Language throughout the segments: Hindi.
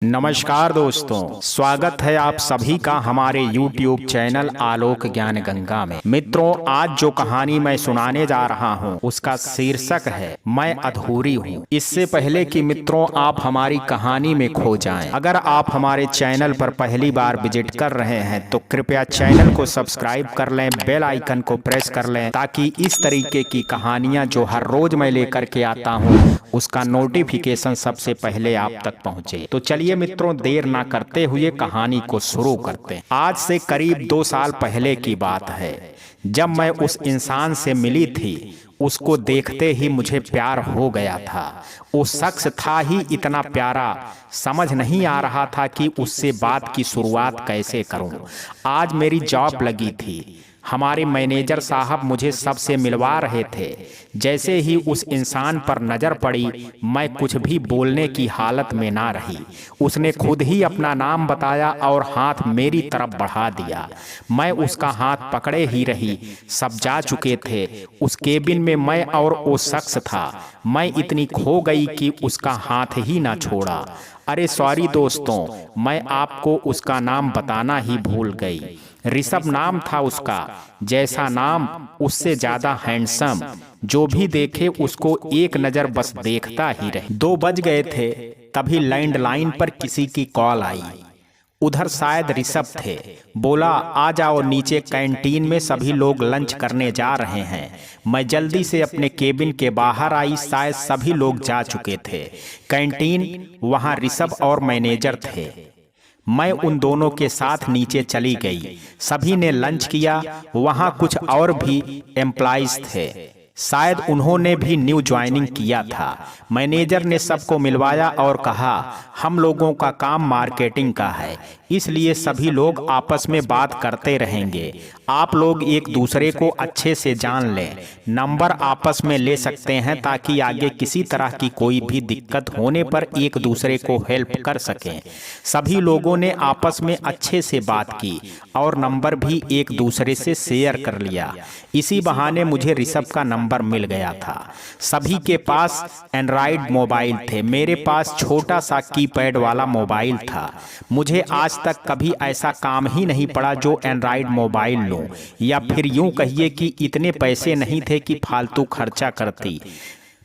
नमस्कार दोस्तों, स्वागत है आप सभी का हमारे YouTube चैनल आलोक ज्ञान गंगा में। मित्रों, आज जो कहानी मैं सुनाने जा रहा हूं उसका शीर्षक है मैं अधूरी हूं। इससे पहले कि मित्रों आप हमारी कहानी में खो जाएं, अगर आप हमारे चैनल पर पहली बार विजिट कर रहे हैं तो कृपया चैनल को सब्सक्राइब कर लें, बेल आइकन को प्रेस कर लें ताकि इस तरीके की कहानियां जो हर रोज मैं लेकर के आता हूं उसका नोटिफिकेशन सबसे पहले आप तक पहुंचे। तो चलिए मित्रों, देर ना करते हुए कहानी को शुरू करते हैं। आज से करीब 2 साल पहले की बात है, जब मैं उस इंसान से मिली थी। उसको देखते ही मुझे प्यार हो गया था। वो शख्स था ही इतना प्यारा, समझ नहीं आ रहा था कि उससे बात की शुरुआत कैसे करूं। आज मेरी जॉब लगी थी। हमारे मैनेजर साहब मुझे सबसे मिलवा रहे थे। जैसे ही उस इंसान पर नजर पड़ी, मैं कुछ भी बोलने की हालत में ना रही। उसने खुद ही अपना नाम बताया और हाथ मेरी तरफ बढ़ा दिया। मैं उसका हाथ पकड़े ही रही। सब जा चुके थे। उस केबिन में मैं और वो शख्स था। मैं इतनी खो गई कि उसका हाथ ही ना छोड़ा। अरे सॉरी दोस्तों, मैं आपको उसका नाम बताना ही भूल गई। ऋषभ नाम था उसका। जैसा नाम उससे ज्यादा हैंडसम। जो भी देखे उसको एक नजर बस देखता ही रहे। 2 बज गए थे, तभी लैंडलाइन पर किसी की कॉल आई। उधर शायद ऋषभ थे। बोला आ जाओ नीचे, कैंटीन में सभी लोग लंच करने जा रहे हैं। मैं जल्दी से अपने केबिन के बाहर आई। शायद सभी लोग जा चुके थे कैंटीन। वहां ऋषभ और मैनेजर थे। मैं उन दोनों के साथ नीचे चली गई। सभी ने लंच किया। वहां कुछ और भी एम्प्लॉइज थे, शायद उन्होंने भी न्यू ज्वाइनिंग किया था। मैनेजर ने सबको मिलवाया और कहा हम लोगों का काम मार्केटिंग का है, इसलिए सभी लोग आपस में बात करते रहेंगे। आप लोग एक दूसरे को अच्छे से जान लें। नंबर आपस में ले सकते हैं ताकि आगे किसी तरह की कोई भी दिक्कत होने पर एक दूसरे को हेल्प कर सकें। सभी लोगों ने आपस में अच्छे से बात की और नंबर भी एक दूसरे से शेयर कर लिया। इसी बहाने मुझे ऋषभ का नंबर मिल गया था। सभी के पास एंड्रॉइड मोबाइल थे। मेरे पास छोटा सा कीपैड वाला मोबाइल था। मुझे आज तक कभी ऐसा काम ही नहीं पड़ा जो एंड्रॉइड मोबाइल लूं, या फिर यूं कहिए कि इतने पैसे नहीं थे कि फालतू खर्चा करती।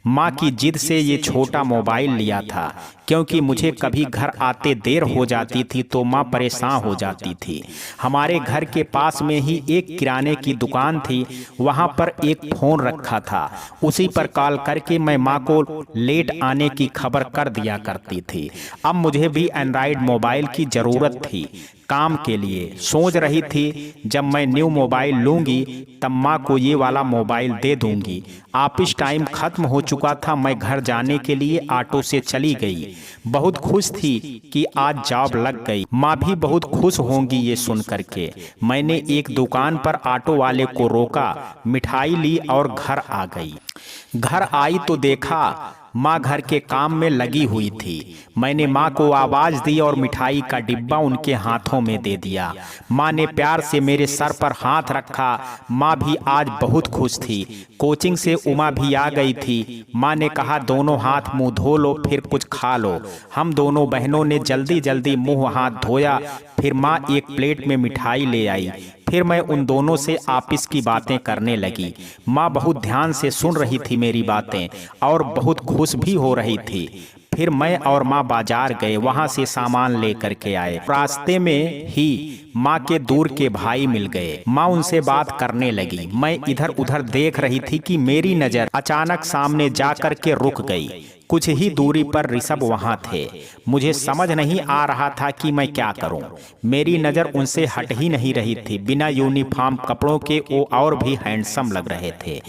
माँ की जिद से ये छोटा मोबाइल लिया था, क्योंकि मुझे कभी घर आते देर हो जाती थी तो माँ परेशान हो जाती थी। हमारे घर के पास में ही एक किराने की दुकान थी। वहाँ पर एक फ़ोन रखा था। उसी पर कॉल करके मैं माँ को लेट आने की खबर कर दिया करती थी। अब मुझे भी एंड्रॉइड मोबाइल की ज़रूरत थी काम के लिए। सोच रही थी जब मैं न्यू मोबाइल लूँगी तब माँ को ये वाला मोबाइल दे दूँगी। ऑफिस टाइम ख़त्म हो चुका था। मैं घर जाने के लिए ऑटो से चली गई। बहुत खुश थी कि आज जॉब लग गई। माँ भी बहुत खुश होंगी ये सुन करके। मैंने एक दुकान पर ऑटो वाले को रोका, मिठाई ली और घर आ गई। घर आई तो देखा माँ घर के काम में लगी हुई थी। मैंने माँ को आवाज दी और मिठाई का डिब्बा उनके हाथों में दे दिया। माँ ने प्यार से मेरे सर पर हाथ रखा। माँ भी आज बहुत खुश थी। कोचिंग से उमा भी आ गई थी। माँ ने कहा दोनों हाथ मुंह धो लो, फिर कुछ खा लो। हम दोनों बहनों ने जल्दी जल्दी मुंह हाथ धोया। फिर माँ एक प्लेट में मिठाई ले आई। फिर मैं उन दोनों से ऑफिस की बातें करने लगी। माँ बहुत ध्यान से सुन रही थी मेरी बातें और बहुत खुश भी हो रही थी। फिर मैं और माँ बाजार गए, वहाँ से सामान लेकर के आए। रास्ते में ही माँ के दूर के भाई मिल गए। माँ उनसे बात करने लगी। मैं इधर उधर देख रही थी कि मेरी नज़र अचानक सामने जाकर के रुक गई। कुछ ही दूरी पर ऋषभ वहाँ थे। मुझे समझ नहीं आ रहा था कि मैं क्या करूं। मेरी नज़र उनसे हट ही नहीं रही थी। बिना यूनिफॉर्म कपड़ों के वो और भी हैंडसम लग रहे थे।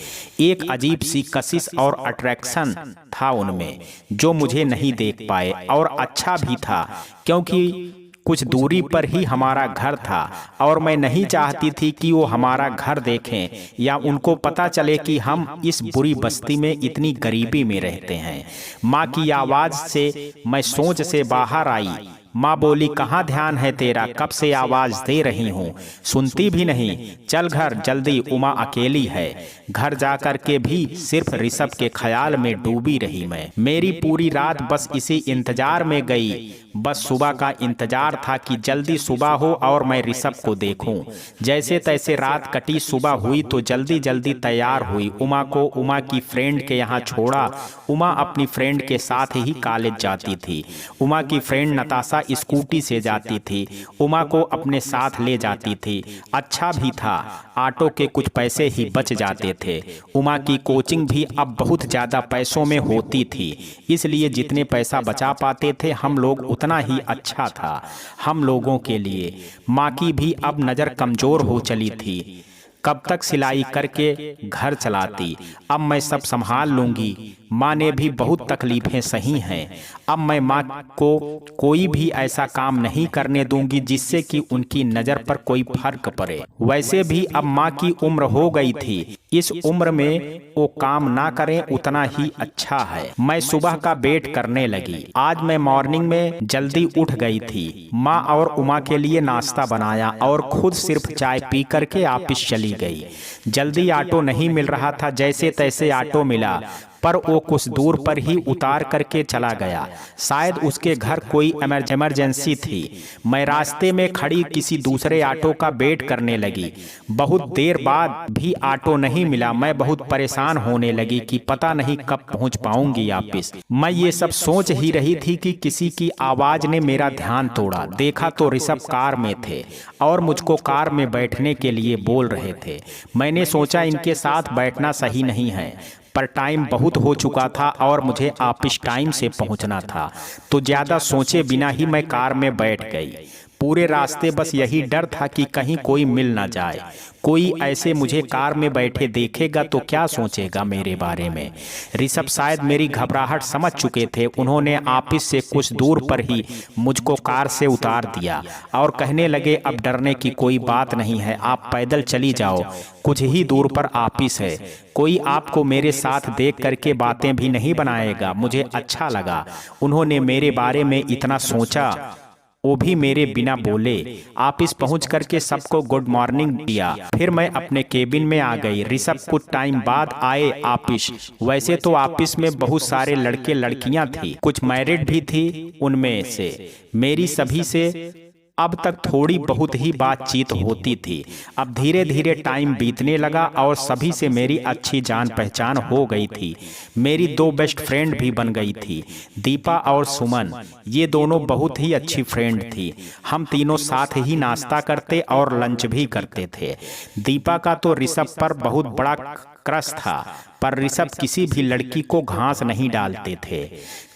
एक अजीब सी कशिश और अट्रैक्शन था उनमें जो मुझे नहीं देख पाए, और अच्छा भी था क्योंकि कुछ दूरी पर ही हमारा घर था और मैं नहीं चाहती थी कि वो हमारा घर देखें या उनको पता चले कि हम इस बुरी बस्ती में इतनी गरीबी में रहते हैं। माँ की आवाज़ से मैं सोच से बाहर आई। माँ बोली कहाँ ध्यान है तेरा, कब से आवाज दे रही हूँ, सुनती भी नहीं, चल घर जल्दी उमा अकेली है। घर जाकर के भी सिर्फ ऋषभ के ख्याल में डूबी रही मैं। मेरी पूरी रात बस इसी इंतजार में गई, बस सुबह का इंतजार था कि जल्दी सुबह हो और मैं ऋषभ को देखूं। जैसे तैसे रात कटी, सुबह हुई तो जल्दी जल्दी तैयार हुई। उमा को उमा की फ्रेंड के यहाँ छोड़ा। उमा अपनी फ्रेंड के साथ ही कॉलेज जाती थी। उमा की फ्रेंड नताशा स्कूटी से जाती थी, उमा को अपने साथ ले जाती थी। अच्छा भी था, ऑटो के कुछ पैसे ही बच जाते थे। उमा की कोचिंग भी अब बहुत ज़्यादा पैसों में होती थी, इसलिए जितने पैसा बचा पाते थे हम लोग उतना ही अच्छा था हम लोगों के लिए। माँ की भी अब नज़र कमज़ोर हो चली थी, कब तक सिलाई करके घर चलाती। अब मैं सब संभाल लूंगी। माँ ने भी बहुत तकलीफें सही हैं। अब मैं माँ को कोई भी ऐसा काम नहीं करने दूंगी जिससे कि उनकी नज़र पर कोई फर्क पड़े। वैसे भी अब माँ की उम्र हो गई थी, इस उम्र में वो काम ना करें उतना ही अच्छा है। मैं सुबह का वेट करने लगी। आज मैं मॉर्निंग में जल्दी उठ गई थी। माँ और उमा के लिए नाश्ता बनाया और खुद सिर्फ चाय पी करके ऑफिस चली गई। जल्दी ऑटो नहीं मिल रहा था, जैसे तैसे ऑटो मिला, पर वो कुछ दूर पर ही उतार करके चला गया। शायद उसके घर कोई इमरजेंसी थी। मैं रास्ते में खड़ी किसी दूसरे ऑटो का वेट करने लगी। बहुत देर बाद भी ऑटो नहीं मिला। मैं बहुत परेशान होने लगी कि पता नहीं कब पहुंच पाऊंगी ऑफिस। मैं ये सब सोच ही रही थी कि किसी की आवाज ने मेरा ध्यान तोड़ा। देखा तो ऋषभ कार में थे और मुझको कार में बैठने के लिए बोल रहे थे। मैंने सोचा इनके साथ बैठना सही नहीं है, पर टाइम बहुत हो चुका था और मुझे ऑफिस टाइम से पहुंचना था, तो ज़्यादा सोचे बिना ही मैं कार में बैठ गई। पूरे रास्ते बस यही डर था कि कहीं कोई मिल ना जाए। कोई ऐसे मुझे कार में बैठे देखेगा तो क्या सोचेगा मेरे बारे में। ऋषभ शायद मेरी घबराहट समझ चुके थे। उन्होंने ऑफिस से कुछ दूर पर ही मुझको कार से उतार दिया और कहने लगे अब डरने की कोई बात नहीं है, आप पैदल चली जाओ, कुछ ही दूर पर ऑफिस है। कोई आपको मेरे साथ देख करके बातें भी नहीं बनाएगा। मुझे अच्छा लगा उन्होंने मेरे बारे में इतना सोचा, वो भी मेरे बिना बोले। ऑफिस पहुंच करके सबको गुड मॉर्निंग दिया, फिर मैं अपने केबिन में आ गई। ऋषभ कुछ टाइम बाद आए ऑफिस। वैसे तो ऑफिस में बहुत सारे लड़के लड़कियां थी, कुछ मैरिड भी थी। उनमें से मेरी सभी से अब तक थोड़ी बहुत ही बातचीत होती थी। अब धीरे धीरे टाइम बीतने लगा और सभी से मेरी अच्छी जान पहचान हो गई थी। मेरी दो बेस्ट फ्रेंड भी बन गई थी, दीपा और सुमन। ये दोनों बहुत ही अच्छी फ्रेंड थी। हम तीनों साथ ही नाश्ता करते और लंच भी करते थे। दीपा का तो ऋषभ पर बहुत बड़ा क्रश था, पर ऋषभ किसी भी लड़की को घास नहीं डालते थे।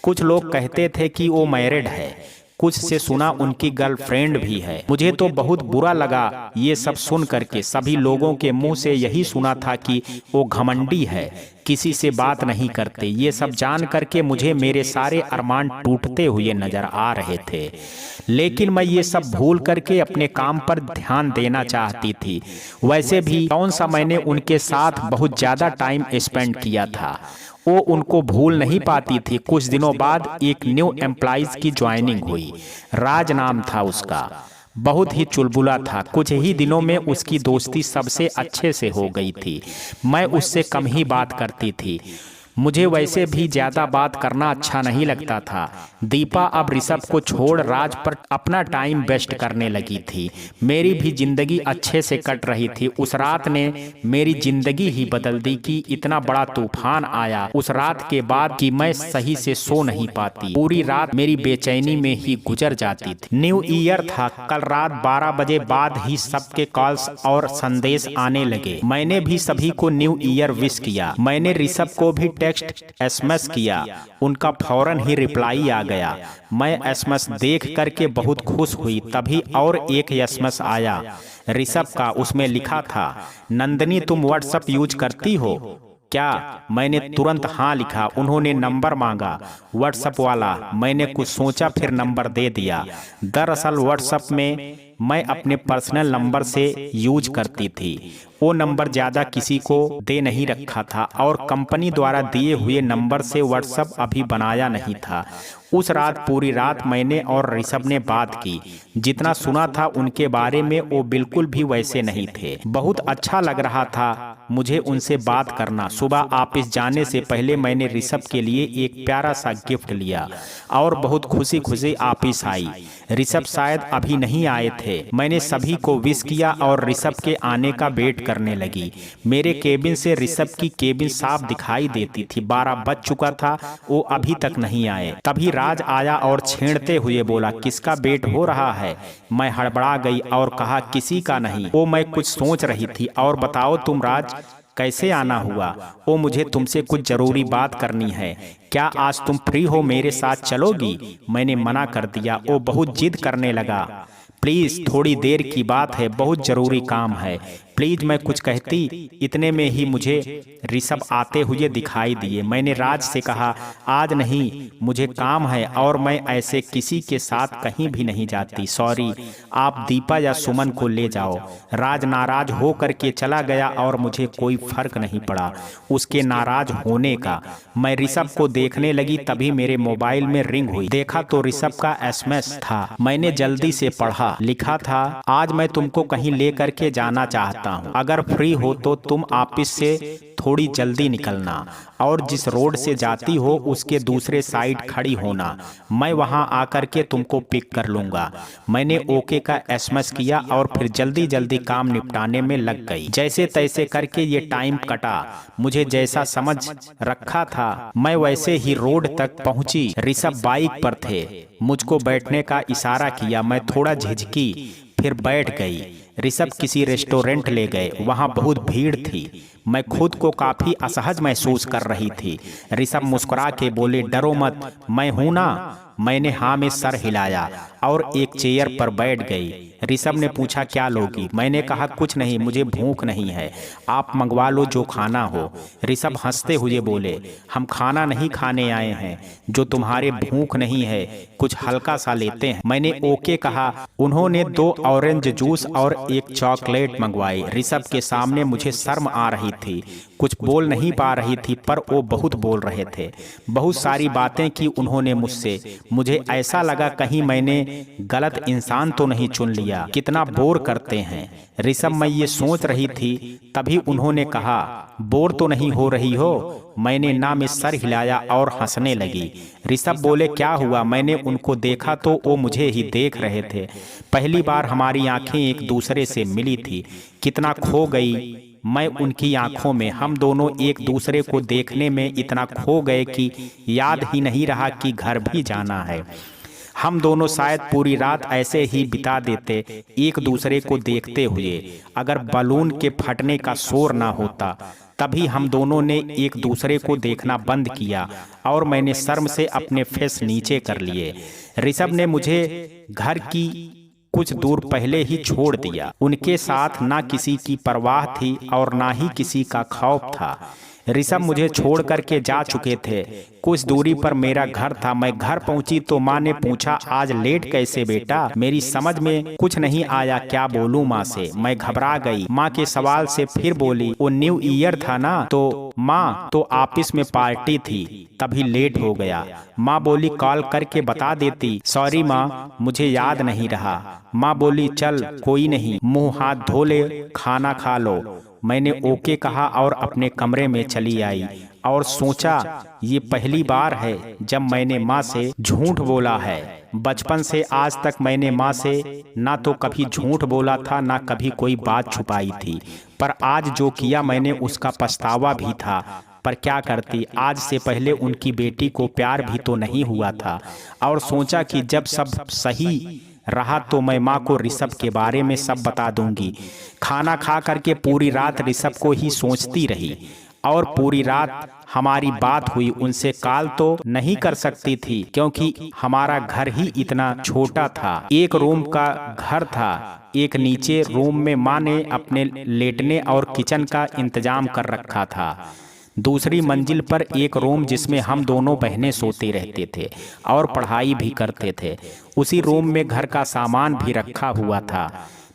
कुछ लोग कहते थे कि वो मैरिड है, कुछ से सुना उनकी गर्लफ्रेंड भी है। मुझे तो बहुत बुरा लगा ये सब सुन करके। सभी लोगों के मुंह से यही सुना था कि वो घमंडी है, किसी से बात नहीं करते। ये सब जान करके मुझे मेरे सारे अरमान टूटते हुए नजर आ रहे थे, लेकिन मैं ये सब भूल करके अपने काम पर ध्यान देना चाहती थी। वैसे भी कौन सा मैंने उनके साथ बहुत ज़्यादा टाइम स्पेंड किया था, वो उनको भूल नहीं पाती थी। कुछ दिनों बाद एक न्यू एम्प्लॉइज की ज्वाइनिंग हुई। राज नाम था उसका, बहुत ही चुलबुला था। कुछ ही दिनों में उसकी दोस्ती सबसे अच्छे से हो गई थी। मैं उससे कम ही बात करती थी। मुझे वैसे भी ज़्यादा बात करना अच्छा नहीं लगता था। दीपा अब ऋषभ को छोड़ राज पर अपना टाइम वेस्ट करने लगी थी। मेरी भी जिंदगी अच्छे से कट रही थी। उस रात ने मेरी जिंदगी ही बदल दी कि इतना बड़ा तूफान आया उस रात के बाद कि मैं सही से सो नहीं पाती। पूरी रात मेरी बेचैनी में ही गुजर जाती थी। न्यू ईयर था, कल रात 12 बजे बाद ही सबके कॉल्स और संदेश आने लगे। मैंने भी सभी को न्यू ईयर विश किया। मैंने ऋषभ को भी टेक्स्ट एसएमएस किया, उनका फौरन ही रिप्लाई आ गया। मैं एसएमएस देख करके बहुत खुश हुई। तभी और एक एसएमएस आया ऋषभ का। उसमें लिखा था, नंदनी तुम व्हाट्सएप यूज करती हो क्या? मैंने तुरंत हाँ लिखा। उन्होंने नंबर मांगा, व्हाट्सएप वाला। मैंने कुछ सोचा फिर नंबर दे दिया। दरअसल व्हाट्सएप में मैं अपने पर्सनल नंबर से यूज करती थी। वो नंबर ज़्यादा किसी को दे नहीं रखा था और कंपनी द्वारा दिए हुए नंबर से व्हाट्सएप अभी बनाया नहीं था। उस रात पूरी रात मैंने और ऋषभ ने बात की। जितना सुना था उनके बारे में वो बिल्कुल भी वैसे नहीं थे। बहुत अच्छा लग रहा था मुझे उनसे बात करना। सुबह ऑफिस जाने से पहले मैंने ऋषभ के लिए एक प्यारा सा गिफ्ट लिया और बहुत खुशी खुशी ऑफिस आई। ऋषभ शायद अभी नहीं आए थे। मैंने सभी को विश किया और ऋषभ के आने का वेट करने लगी। मेरे केबिन से ऋषभ की केबिन साफ दिखाई देती थी। 12 बज चुका था, वो अभी तक नहीं आए। तभी राज आया और छेड़ते हुए बोला, किसका वेट हो रहा है? मैं हड़बड़ा गई और कहा, किसी का नहीं। वो मैं कुछ सोच रही थी। और बताओ तुम राज, कैसे आना हुआ? वो मुझे तुमसे कुछ जरूरी बात करनी है। क्या आज तुम फ्री हो, मेरे साथ चलोगी? मैंने मना कर दिया। वो बहुत जिद करने लगा। प्लीज थोड़ी देर की बात है, बहुत जरूरी काम है, प्लीज। मैं कुछ कहती, इतने में ही मुझे ऋषभ आते हुए दिखाई दिए। मैंने राज से कहा, आज नहीं, मुझे काम है और मैं ऐसे किसी के साथ कहीं भी नहीं जाती। सॉरी, आप दीपा या सुमन को ले जाओ। राज नाराज हो करके चला गया और मुझे कोई फर्क नहीं पड़ा उसके नाराज होने का। मैं ऋषभ को देखने लगी, तभी मेरे मोबाइल में रिंग हुई। देखा तो ऋषभ का एसएमएस था। मैंने जल्दी से पढ़ा। लिखा था, आज मैं तुमको कहीं ले करके जाना चाहता हूँ। अगर फ्री हो तो तुम ऑफिस से थोड़ी जल्दी निकलना और जिस रोड से जाती हो उसके दूसरे साइड खड़ी होना। मैं वहां आकर के तुमको पिक कर लूंगा। मैंने ओके का एसएमएस किया और फिर जल्दी जल्दी काम निपटाने में लग गई। जैसे तैसे करके ये टाइम कटा। मुझे जैसा समझ रखा था मैं वैसे ही रोड तक पहुंची। ऋषभ बाइक पर थे। मुझको बैठने का इशारा किया। मैं थोड़ा झिझकी, फिर बैठ गई। ऋषभ किसी रेस्टोरेंट ले गए। वहां बहुत भीड़ थी। मैं खुद को काफी असहज महसूस कर रही थी। ऋषभ मुस्कुरा के बोले, डरो मत, मैं हूं ना। मैंने हाँ में सर हिलाया और एक चेयर पर बैठ गई। ऋषभ ने पूछा, क्या लोगी? मैंने कहा, कुछ नहीं, मुझे भूख नहीं है, आप मंगवा लो जो खाना हो। ऋषभ हंसते हुए बोले, हम खाना नहीं खाने आए हैं, जो तुम्हारे भूख नहीं है कुछ हल्का सा लेते हैं। मैंने ओके कहा। उन्होंने 2 ऑरेंज जूस और एक चॉकलेट मंगवाई। ऋषभ के सामने मुझे शर्म आ रही थी, कुछ बोल नहीं पा रही थी, पर वो बहुत बोल रहे थे। बहुत सारी बातें की उन्होंने मुझसे। मुझे ऐसा लगा कहीं मैंने गलत इंसान तो नहीं चुन लिया। कितना बोर करते हैं ऋषभ, मैं ये सोच रही थी। तभी उन्होंने कहा, बोर तो नहीं हो रही हो? मैंने ना में सर हिलाया और हंसने लगी। ऋषभ बोले, क्या हुआ? मैंने उनको देखा तो वो मुझे ही देख रहे थे। पहली बार हमारी आंखें एक दूसरे से मिली थी। कितना खो गई मैं उनकी आंखों में। हम दोनों एक दूसरे को देखने में इतना खो गए कि याद ही नहीं रहा कि घर भी जाना है। हम दोनों शायद पूरी रात ऐसे ही बिता देते एक दूसरे को देखते हुए, अगर बलून के फटने का शोर ना होता। तभी हम दोनों ने एक दूसरे को देखना बंद किया और मैंने शर्म से अपने फेस नीचे कर लिए। ऋषभ ने मुझे घर की कुछ दूर पहले ही छोड़ दिया। उनके साथ ना किसी की परवाह थी और ना ही किसी का खौफ था। ऋषभ मुझे छोड़ करके जा चुके थे। कुछ दूरी पर मेरा घर था। मैं घर पहुंची तो माँ ने पूछा, आज लेट कैसे बेटा? मेरी समझ में कुछ नहीं आया, क्या बोलूं माँ से। मैं घबरा गई। माँ के सवाल से फिर बोली, वो न्यू ईयर था ना? तो माँ, तो ऑफिस में पार्टी थी, तभी लेट हो गया। माँ बोली, कॉल करके बता देती। सॉरी माँ, मुझे याद नहीं रहा। माँ बोली, चल कोई नहीं, मुंह हाथ धो ले, खाना खा लो। मैंने ओके कहा और अपने कमरे में चली आई और सोचा, ये पहली बार है जब मैंने माँ से झूठ बोला है। बचपन से आज तक मैंने माँ से ना तो कभी झूठ बोला था, ना कभी कोई बात छुपाई थी। पर आज जो किया मैंने उसका पछतावा भी था। पर क्या करती, आज से पहले उनकी बेटी को प्यार भी तो नहीं हुआ था। और सोचा कि जब सब सही रहा तो मैं माँ को ऋषभ के बारे में सब बता दूंगी। खाना खा करके पूरी रात ऋषभ को ही सोचती रही और पूरी रात हमारी बात हुई। उनसे कॉल तो नहीं कर सकती थी क्योंकि हमारा घर ही इतना छोटा था। एक रूम का घर था। एक नीचे रूम में माँ ने अपने लेटने और किचन का इंतजाम कर रखा था। दूसरी मंजिल पर एक रूम जिसमें हम दोनों बहनें सोते रहते थे और पढ़ाई भी करते थे। उसी रूम में घर का सामान भी रखा हुआ था।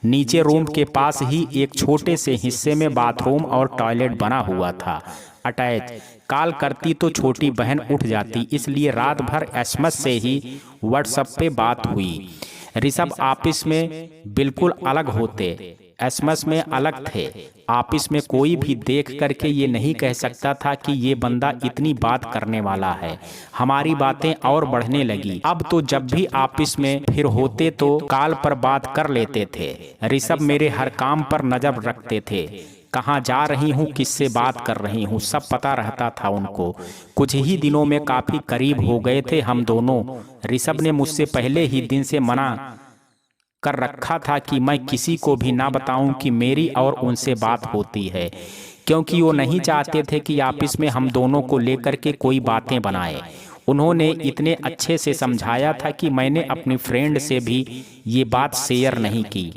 नीचे रूम के पास ही एक छोटे से हिस्से में बाथरूम और टॉयलेट बना हुआ था, अटैच। कॉल करती तो छोटी बहन उठ जाती, इसलिए रात भर एसएमएस से ही व्हाट्सएप पे बात हुई। ऋषभ ऑफिस में बिल्कुल अलग होते, एसएमएस में अलग थे। ऑफिस में कोई भी देख करके ये नहीं कह सकता था कि ये बंदा इतनी बात करने वाला है। हमारी बातें और बढ़ने लगी। अब तो जब भी ऑफिस में फिर होते तो कॉल पर बात कर लेते थे। ऋषभ मेरे हर काम पर नजर रखते थे, कहाँ जा रही हूँ, किससे बात कर रही हूँ, सब पता रहता था उनको। कुछ ही दिनों में काफी करीब हो गए थे हम दोनों। ऋषभ ने मुझसे पहले ही दिन से मना कर रखा था कि मैं किसी को भी ना बताऊं कि मेरी और उनसे बात होती है, क्योंकि वो नहीं चाहते थे कि ऑफिस में हम दोनों को लेकर के कोई बातें बनाए। उन्होंने इतने अच्छे से समझाया था कि मैंने अपनी फ्रेंड से भी ये बात शेयर नहीं की।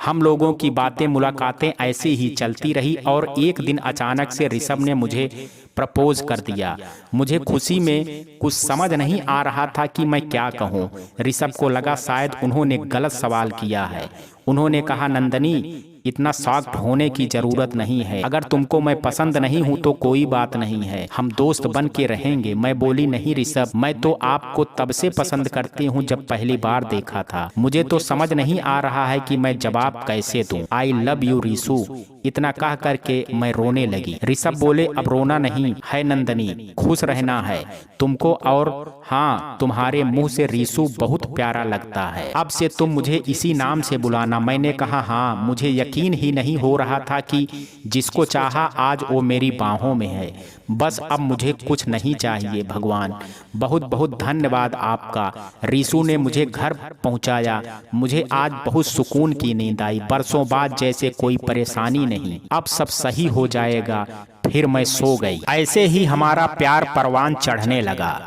हम लोगों की बातें मुलाकातें ऐसे ही चलती रही और एक दिन अचानक से ऋषभ ने मुझे प्रपोज कर दिया। मुझे खुशी में कुछ समझ नहीं आ रहा था कि मैं क्या कहूँ। ऋषभ को लगा शायद उन्होंने गलत सवाल किया है। उन्होंने कहा, नंदनी इतना शॉक्ड होने की जरूरत नहीं है। अगर तुमको मैं पसंद नहीं हूँ तो कोई बात नहीं है, हम दोस्त बन के रहेंगे। मैं बोली, नहीं ऋषभ, मैं तो आपको तब से पसंद करती हूँ जब पहली बार देखा था। मुझे तो समझ नहीं आ रहा है कि मैं जवाब कैसे दूँ। I love you Rishu. इतना कह करके मैं रोने लगी। ऋषभ बोले, अब रोना नहीं है नंदनी, खुश रहना है तुमको, और हाँ, तुम्हारे मुंह से ऋषु बहुत प्यारा लगता है। अब से तुम मुझे इसी नाम से बुलाना। मैंने कहा, हाँ। मुझे यकीन ही नहीं हो रहा था कि जिसको चाहा आज वो मेरी बाहों में है। बस अब मुझे कुछ नहीं चाहिए भगवान। बहुत बहुत धन्यवाद आपका। ऋषु ने मुझे घर पहुंचाया। मुझे आज बहुत सुकून की नींद आई। बरसों बाद जैसे कोई परेशानी नहीं, अब सब सही हो जाएगा। फिर मैं सो गई। ऐसे ही हमारा प्यार परवान चढ़ने लगा।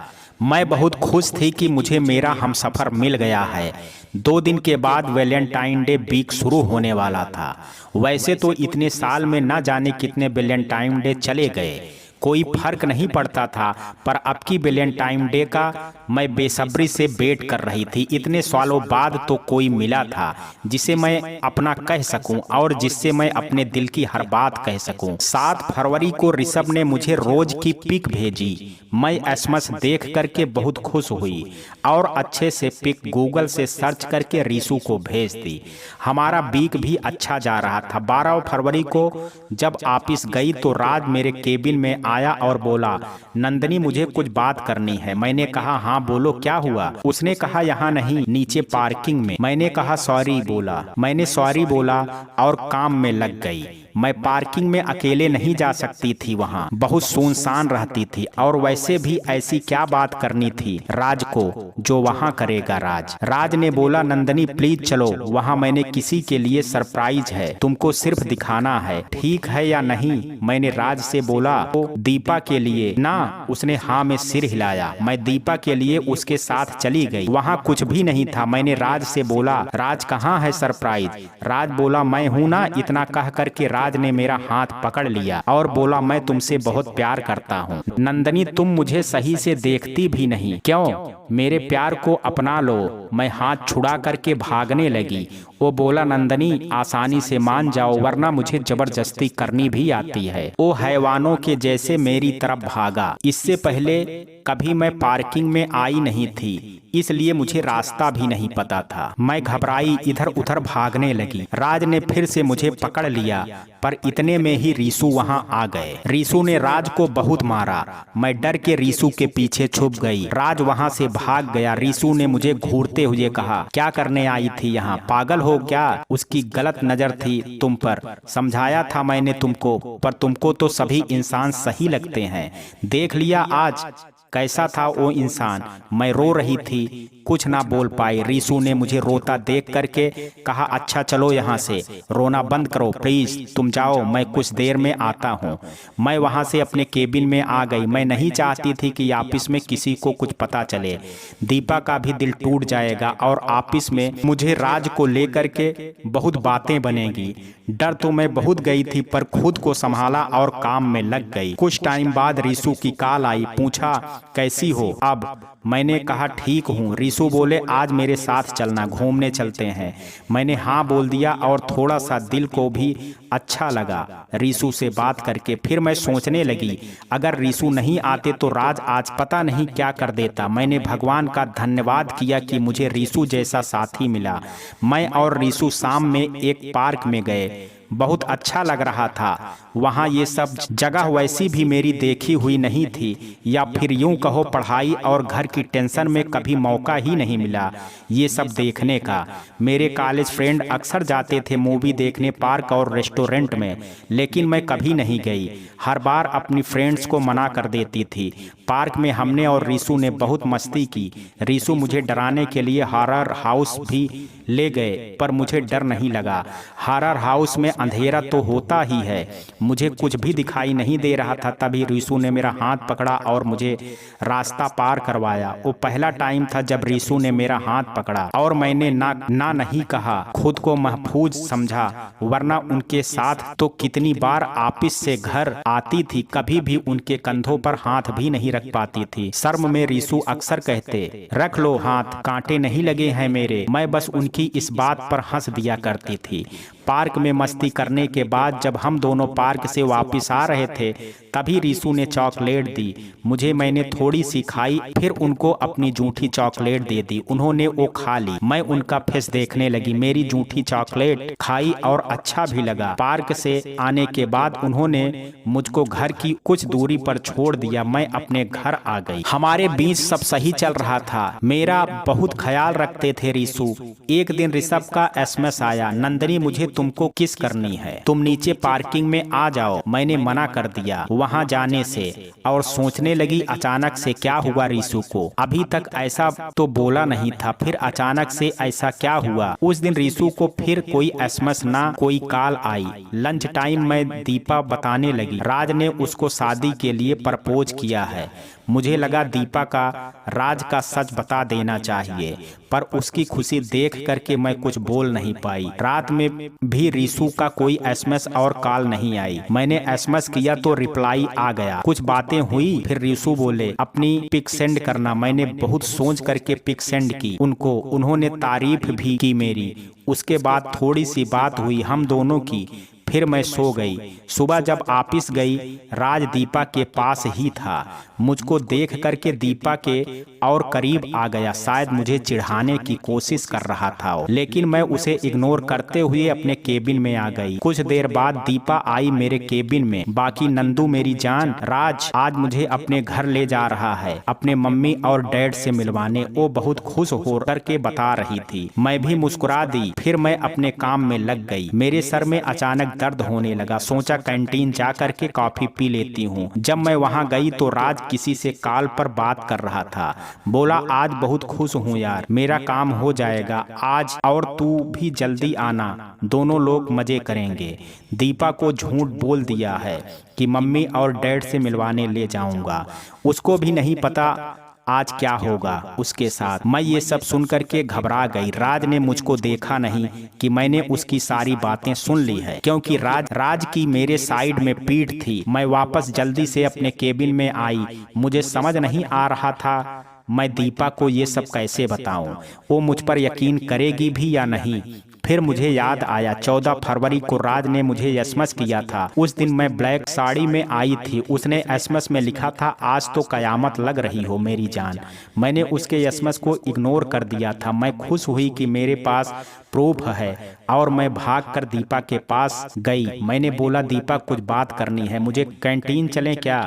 मैं बहुत खुश थी कि मुझे मेरा हमसफर मिल गया है। 2 दिन के बाद वैलेंटाइन डे वीक शुरू होने वाला था। वैसे तो इतने साल में न जाने कितने वैलेंटाइन डे चले गए, कोई फर्क नहीं पड़ता था, पर अब की वैलेंटाइन डे का मैं बेसब्री से वेट कर रही थी। इतने सालों बाद तो कोई मिला था जिसे मैं अपना कह सकूं और जिससे मैं अपने दिल की हर बात कह सकूं। 7 फरवरी को ऋषभ ने मुझे रोज की पिक भेजी। मैं एसएमएस देख करके बहुत खुश हुई और अच्छे से पिक गूगल से सर्च करके ऋषु को भेज दी। हमारा वीक भी अच्छा जा रहा था। 12 फरवरी को जब ऑफिस गई तो राज मेरे केबिन में आया और बोला, नंदनी मुझे कुछ बात करनी है। मैंने कहा, हाँ बोलो, क्या हुआ? उसने कहा, यहाँ नहीं, नीचे पार्किंग में। मैंने कहा सॉरी बोला। मैंने सॉरी बोला और काम में लग गई। मैं पार्किंग में अकेले नहीं जा सकती थी, वहाँ बहुत सुनसान रहती थी, और वैसे भी ऐसी क्या बात करनी थी राज को जो वहाँ करेगा राज। राज ने बोला, नंदनी प्लीज चलो, वहाँ मैंने किसी के लिए सरप्राइज है, तुमको सिर्फ दिखाना है, ठीक है या नहीं? मैंने राज से बोला, तो दीपा के लिए ना? उसने हाँ में सिर हिलाया। मैं दीपा के लिए उसके साथ चली गई। वहाँ कुछ भी नहीं था। मैंने राज से बोला, राज कहाँ है सरप्राइज? राज बोला, मैं हूँ ना। इतना कह करके राज ने मेरा हाथ पकड़ लिया और बोला, मैं तुमसे बहुत प्यार करता हूँ नंदनी, तुम मुझे सही से देखती भी नहीं, क्यों? मेरे प्यार को अपना लो। मैं हाथ छुड़ा करके भागने लगी। वो बोला, नंदनी आसानी से मान जाओ वरना मुझे जबरदस्ती करनी भी आती है। वो हैवानों के जैसे मेरी तरफ भागा। इससे पहले कभी मैं पार्किंग में आई नहीं थी, इसलिए मुझे रास्ता भी नहीं पता था। मैं घबराई, इधर उधर भागने लगी। राज ने फिर से मुझे पकड़ लिया, पर इतने में ही ऋषु वहाँ आ गए। ऋषु ने राज को बहुत मारा। मैं डर के ऋषु के पीछे छुप गई। राज वहाँ से भाग गया। ऋषु ने मुझे घूरते हुए कहा, क्या करने आई थी यहाँ? पागल हो क्या? उसकी गलत नजर थी तुम पर। समझाया था मैंने तुमको, पर तुमको तो सभी इंसान सही लगते हैं। देख लिया आज कैसा था वो इंसान? मैं रो रही थी, कुछ ना बोल पाई। रीसू ने मुझे रोता देख करके कहा, अच्छा चलो यहाँ से, रोना बंद करो प्लीज, तुम जाओ, मैं कुछ देर में आता हूँ। मैं वहाँ से अपने केबिन में आ गई। मैं नहीं चाहती थी कि ऑफिस में किसी को कुछ पता चले, दीपा का भी दिल टूट जाएगा और ऑफिस में मुझे राज को लेकर के बहुत बातें बनेगी। डर तो मैं बहुत गई थी, पर खुद को संभाला और काम में लग गई। कुछ टाइम बाद रीसू की कॉल आई, पूछा कैसी हो अब? मैंने कहा ठीक हूँ। रीसू बोले आज मेरे साथ चलना, घूमने चलते हैं। मैंने हाँ बोल दिया और थोड़ा सा दिल को भी अच्छा लगा रीसू से बात करके। फिर मैं सोचने लगी, अगर रीसू नहीं आते तो राज आज पता नहीं क्या कर देता। मैंने भगवान का धन्यवाद किया कि मुझे रीसू जैसा साथी मिला। मैं और रीसू शाम में एक पार्क में गए, बहुत अच्छा लग रहा था वहाँ। ये सब जगह वैसी भी मेरी देखी हुई नहीं थी, या फिर यूं कहो पढ़ाई और घर की टेंशन में कभी मौका ही नहीं मिला ये सब देखने का। मेरे कॉलेज फ्रेंड अक्सर जाते थे मूवी देखने पार्क और रेस्टोरेंट में, लेकिन मैं कभी नहीं गई। हर बार अपनी फ्रेंड्स को मना कर देती थी। पार्क में हमने और रीसू ने बहुत मस्ती की। रीसू मुझे डराने के लिए हॉरर हाउस भी ले गए, पर मुझे डर नहीं लगा। हॉरर हाउस में अंधेरा तो होता ही है, मुझे कुछ भी दिखाई नहीं दे रहा था। तभी रीसू ने मेरा हाथ पकड़ा और मुझे रास्ता पार करवाया। वो पहला टाइम था जब रीसू ने मेरा हाथ पकड़ा और मैंने ना नहीं कहा। खुद को महफूज समझा, वरना उनके साथ तो कितनी बार ऑफिस से घर आती थी, कभी भी उनके कंधों पर हाथ भी नहीं रख पाती थी। शर्म में रीसू अक्सर कहते, रख लो हाथ, कांटे नहीं लगे हैं मेरे। मैं बस उनकी इस बात पर हंस दिया करती थी। पार्क में मस्ती करने के बाद जब हम दोनों पार्क से वापस आ रहे थे, तभी रीसू ने चॉकलेट दी मुझे। मैंने थोड़ी सी खाई, फिर उनको अपनी जूठी चॉकलेट दे दी। उन्होंने वो खा ली। मैं उनका फेस देखने लगी। मेरी जूठी चॉकलेट खाई और अच्छा भी लगा। पार्क से आने के बाद उन्होंने मुझको घर की कुछ दूरी पर छोड़ दिया। मैं अपने घर आ गई। हमारे बीच सब सही चल रहा था। मेरा बहुत ख्याल रखते थे रीसू। एक दिन ऋषभ का एसएमएस आया, नंदनी मुझे तुमको किस करनी है, तुम नीचे पार्किंग में आ जाओ। मैंने मना कर दिया वहां जाने से और सोचने लगी अचानक से क्या हुआ रीसू को। अभी तक ऐसा तो बोला नहीं था, फिर अचानक से ऐसा क्या हुआ। उस दिन रीसू को फिर कोई एसएमएस ना कोई कॉल आई। लंच टाइम में दीपा बताने लगी, राज ने उसको शादी के लिए प्रपोज किया है। मुझे लगा दीपा का राज का सच बता देना चाहिए, पर उसकी खुशी देख करके मैं कुछ बोल नहीं पाई। रात में भी रीसू का कोई एसएमएस और कॉल नहीं आई। मैंने एसएमएस किया तो रिप्लाई आ गया, कुछ बातें हुई। फिर रीसू बोले अपनी पिक सेंड करना। मैंने बहुत सोच करके पिक सेंड की उनको। उन्होंने तारीफ भी की मेरी। उसके बाद थोड़ी सी बात हुई हम दोनों की, फिर मैं सो गई। सुबह जब ऑफिस गई, राज दीपा के पास ही था। मुझको देख करके दीपा के और करीब आ गया। शायद मुझे चिढ़ाने की कोशिश कर रहा था, लेकिन मैं उसे इग्नोर करते हुए अपने केबिन में आ गई। कुछ देर बाद दीपा आई मेरे केबिन में। बाकी नंदू मेरी जान, राज आज मुझे अपने घर ले जा रहा है, अपने मम्मी और डैड से मिलवाने। वो बहुत खुश हो करके बता रही थी। मैं भी मुस्कुरा दी। फिर मैं अपने काम में लग गई। मेरे सर में अचानक दर्द होने लगा। सोचा कैंटीन जा करके कॉफी पी लेती हूँ। जब मैं वहाँ गई तो राज किसी से कॉल पर बात कर रहा था। बोला आज बहुत खुश हूँ यार, मेरा काम हो जाएगा आज और तू भी जल्दी आना, दोनों लोग मजे करेंगे। दीपा को झूठ बोल दिया है कि मम्मी और डैड से मिलवाने ले जाऊंगा। उसको भी नहीं पता आज क्या होगा उसके साथ। मैं ये सब सुन करके घबरा गई। राज ने मुझको देखा नहीं कि मैंने उसकी सारी बातें सुन ली है, क्योंकि राज की मेरे साइड में पीठ थी। मैं वापस जल्दी से अपने केबिन में आई। मुझे समझ नहीं आ रहा था मैं दीपा को ये सब कैसे बताऊं। वो मुझ पर यकीन करेगी भी या नहीं। फिर मुझे याद आया 14 फरवरी को राज ने मुझे एसएमएस किया था। उस दिन मैं ब्लैक साड़ी में आई थी। उसने एसएमएस में लिखा था आज तो कयामत लग रही हो मेरी जान। मैंने उसके एसएमएस को इग्नोर कर दिया था। मैं खुश हुई कि मेरे पास प्रूफ है और मैं भागकर दीपा के पास गई। मैंने बोला दीपा कुछ बात करनी है, मुझे कैंटीन चलें क्या,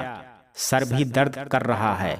सर भी दर्द कर रहा है,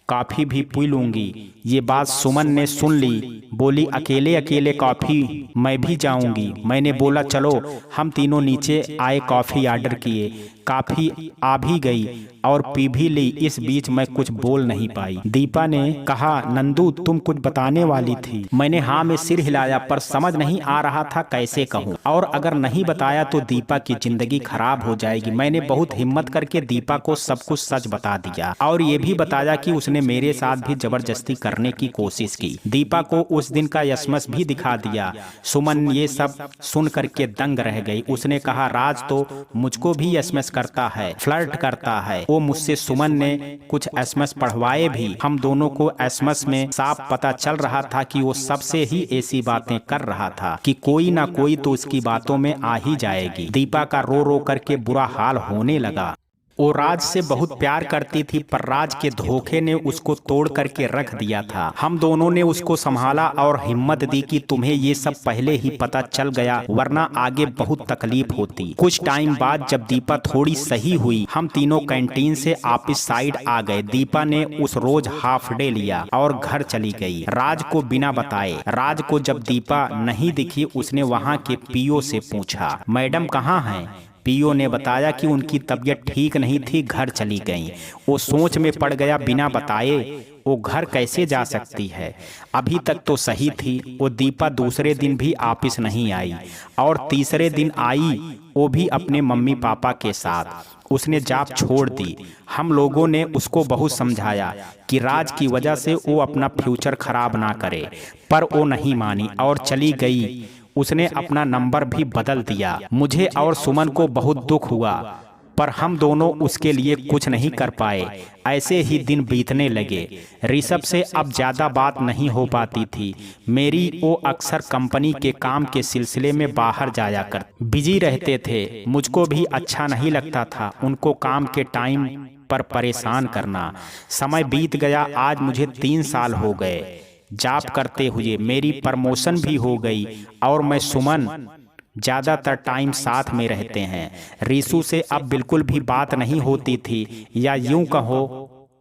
कॉफी भी पी लूंगी। ये बात सुमन ने सुन ली, बोली अकेले अकेले कॉफी मैं भी जाऊंगी। मैंने बोला चलो। हम तीनों नीचे आए, कॉफी ऑर्डर किए, कॉफी आ भी गई और पी भी ली। इस बीच मैं कुछ बोल नहीं पाई। दीपा ने कहा नंदू तुम कुछ बताने वाली थी। मैंने हाँ में सिर हिलाया, पर समझ नहीं आ रहा था कैसे कहूँ, और अगर नहीं बताया तो दीपा की जिंदगी खराब हो जाएगी। मैंने बहुत हिम्मत करके दीपा को सब कुछ सच बता दिया और ये भी बताया कि उसने मेरे साथ भी जबरदस्ती करने की कोशिश की। दीपा को उस दिन का एसएमएस भी दिखा दिया। सुमन ये सब सुन करके दंग रह गई। उसने कहा राज तो मुझको भी एसएमएस करता है, फ्लर्ट करता है वो मुझसे। सुमन ने कुछ एसएमएस पढ़वाए भी। हम दोनों को एसएमएस में साफ पता चल रहा था कि वो सबसे ही ऐसी बातें कर रहा था कि कोई ना कोई तो उसकी बातों में आ ही जाएगी। दीपा का रो रो करके बुरा हाल होने लगा। वो राज से बहुत प्यार करती थी, पर राज के धोखे ने उसको तोड़ करके रख दिया था। हम दोनों ने उसको संभाला और हिम्मत दी कि तुम्हें ये सब पहले ही पता चल गया, वरना आगे बहुत तकलीफ होती। कुछ टाइम बाद जब दीपा थोड़ी सही हुई, हम तीनों कैंटीन से ऑफिस साइड आ गए। दीपा ने उस रोज हाफ डे लिया और घर चली गई, राज को बिना बताए। राज को जब दीपा नहीं दिखी, उसने वहाँ के पीओ से पूछा मैडम कहाँ हैं। पीओ ने बताया कि उनकी तबीयत ठीक नहीं थी, घर चली गईं। वो सोच में पड़ गया, बिना बताए वो घर कैसे जा सकती है। अभी तक तो सही थी। वो दीपा दूसरे दिन भी ऑफिस नहीं आई और तीसरे दिन आई, वो भी अपने मम्मी पापा के साथ। उसने जॉब छोड़ दी। हम लोगों ने उसको बहुत समझाया कि राज की वजह से वो अपना फ्यूचर खराब ना करे, पर वो नहीं मानी और चली गई। उसने अपना नंबर भी बदल दिया। मुझे और सुमन को बहुत दुख हुआ, पर हम दोनों उसके लिए कुछ नहीं कर पाए। ऐसे ही दिन बीतने लगे। ऋषभ से अब ज्यादा बात नहीं हो पाती थी मेरी। वो अक्सर कंपनी के काम के सिलसिले में बाहर जाया कर बिजी रहते थे। मुझको भी अच्छा नहीं लगता था उनको काम के टाइम पर परेशान करना। समय बीत गया, आज मुझे 3 साल हो गए जॉब करते हुए। मेरी प्रमोशन भी हो गई और मैं सुमन ज्यादातर टाइम साथ में रहते हैं। रीशु से अब बिल्कुल भी बात नहीं होती थी, या यूं कहो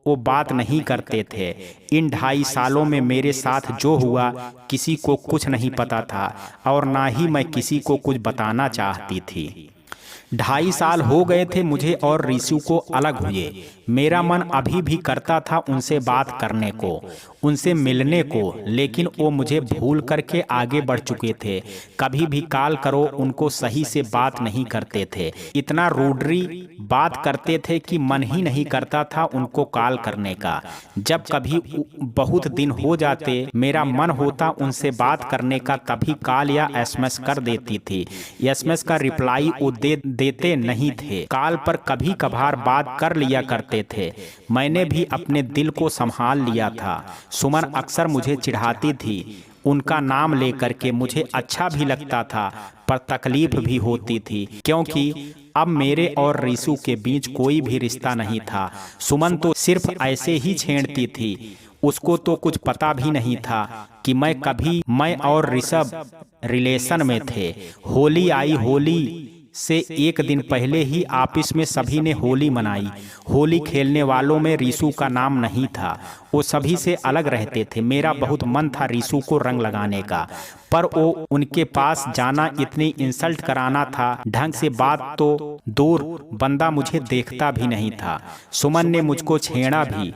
वो बात नहीं करते थे। इन 2.5 सालों में मेरे साथ जो हुआ किसी को कुछ नहीं पता था और ना ही मैं किसी को कुछ बताना चाहती थी। 2.5 साल हो गए थे मुझे और रीशु को अलग हुए। मेरा मन अभी भी करता था उनसे बात करने को, उनसे मिलने को, लेकिन वो मुझे भूल करके आगे बढ़ चुके थे। कभी भी कॉल करो उनको सही से बात नहीं करते थे, इतना रूडली बात करते थे कि मन ही नहीं करता था उनको कॉल करने का। जब कभी बहुत दिन हो जाते मेरा मन होता उनसे बात करने का, तभी कॉल या एसएमएस कर देती थी। एसएमएस का रिप्लाई वो देते नहीं थे। कॉल पर कभी कभार बात कर लिया करते थे। मैंने भी अपने दिल को संभाल लिया था। सुमन अक्सर मुझे चिढ़ाती थी। उनका नाम लेकर के मुझे अच्छा भी लगता था, पर तकलीफ भी होती थी, क्योंकि अब मेरे और रीशु के बीच कोई भी रिश्ता नहीं था। सुमन तो सिर्फ ऐसे ही छेड़ती थी। उसको तो कुछ पता भी नहीं था कि मैं और ऋषभ रिलेशन में थे। होली आई, होली से एक दिन पहले ही ऑफिस में सभी ने होली मनाई। होली खेलने वालों में रीशु का नाम नहीं था। वो सभी से अलग रहते थे। मेरा बहुत मन था रीशु को रंग लगाने का, पर वो उनके पास जाना इतनी इंसल्ट कराना था। ढंग से बात तो दूर, बंदा मुझे देखता भी नहीं था। सुमन ने मुझको छेड़ा भी,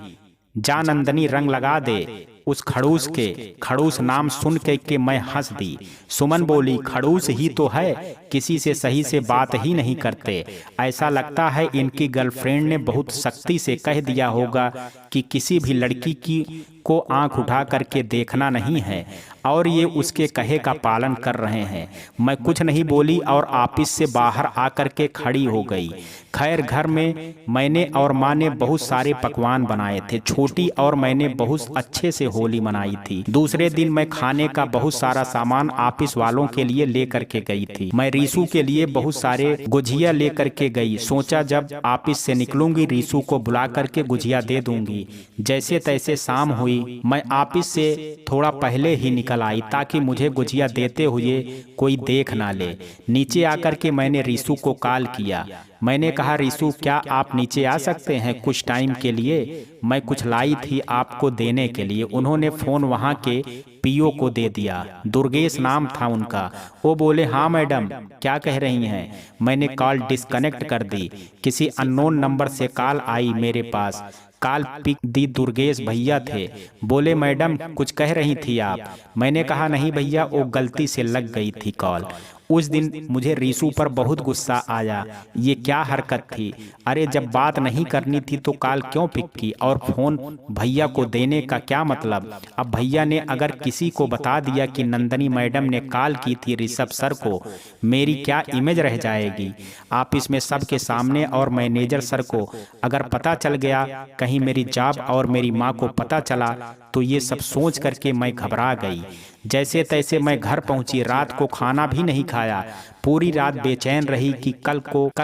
जा नंदनी रंग लगा दे उस खड़ूस नाम सुन के मैं हंस दी। सुमन बोली खड़ूस ही तो है, किसी से सही से बात ही नहीं करते। ऐसा लगता है इनकी गर्लफ्रेंड ने बहुत सख्ती से कह दिया होगा कि किसी भी लड़की को आंख उठा करके देखना नहीं है, और ये उसके कहे का पालन कर रहे हैं। मैं कुछ नहीं बोली और ऑफिस से बाहर आकर के खड़ी हो गई। खैर घर में मैंने और माँ ने बहुत सारे पकवान बनाए थे। छोटी और मैंने बहुत अच्छे से होली मनाई थी। दूसरे दिन मैं खाने का बहुत सारा सामान ऑफिस वालों के लिए लेकर के गई थी। मैं रीशु के लिए बहुत सारे गुजिया लेकर के गई। सोचा जब ऑफिस से निकलूंगी रीशु को बुला करके गुजिया दे दूंगी। जैसे तैसे शाम हुई। हुई। मैं ऑफिस से थोड़ा पहले ही निकल आई ताकि मुझे गुजिया देते हुए कोई देख ना ले। नीचे आकर के मैंने रीशु को कॉल किया। मैंने कहा, रीशु क्या आप नीचे आ सकते हैं कुछ टाइम के लिए? मैं कुछ लाई थी आपको देने के लिए। उन्होंने फ़ोन वहाँ के पीओ को दे दिया। दुर्गेश नाम था उनका। वो बोले, हाँ मैडम, क्या कह रही हैं? मैंने कॉल डिस्कनेक्ट कर दी। किसी अननोन नंबर से कॉल आई मेरे पास। कॉल पिक दी दुर्गेश भैया थे। बोले, मैडम कुछ कह रही थी आप? मैंने कहा, नहीं भैया, वो गलती से लग गई थी कॉल। उस दिन मुझे रीशु पर बहुत गुस्सा आया। ये क्या हरकत थी? अरे जब बात नहीं करनी थी तो कॉल क्यों पिक की? और फोन भैया को देने का क्या मतलब? अब भैया ने अगर किसी को बता दिया कि नंदनी मैडम ने कॉल की थी ऋषभ सर को, मेरी क्या इमेज रह जाएगी ऑफिस में सबके सामने? और मैनेजर सर को अगर पता चल गया, कहीं मेरी जॉब और मेरी माँ को पता चला, तो ये सब सोच करके मैं घबरा गई। जैसे तैसे मैं घर पहुंची। रात को खाना भी नहीं खाया। पूरी रात बेचैन रही कि कल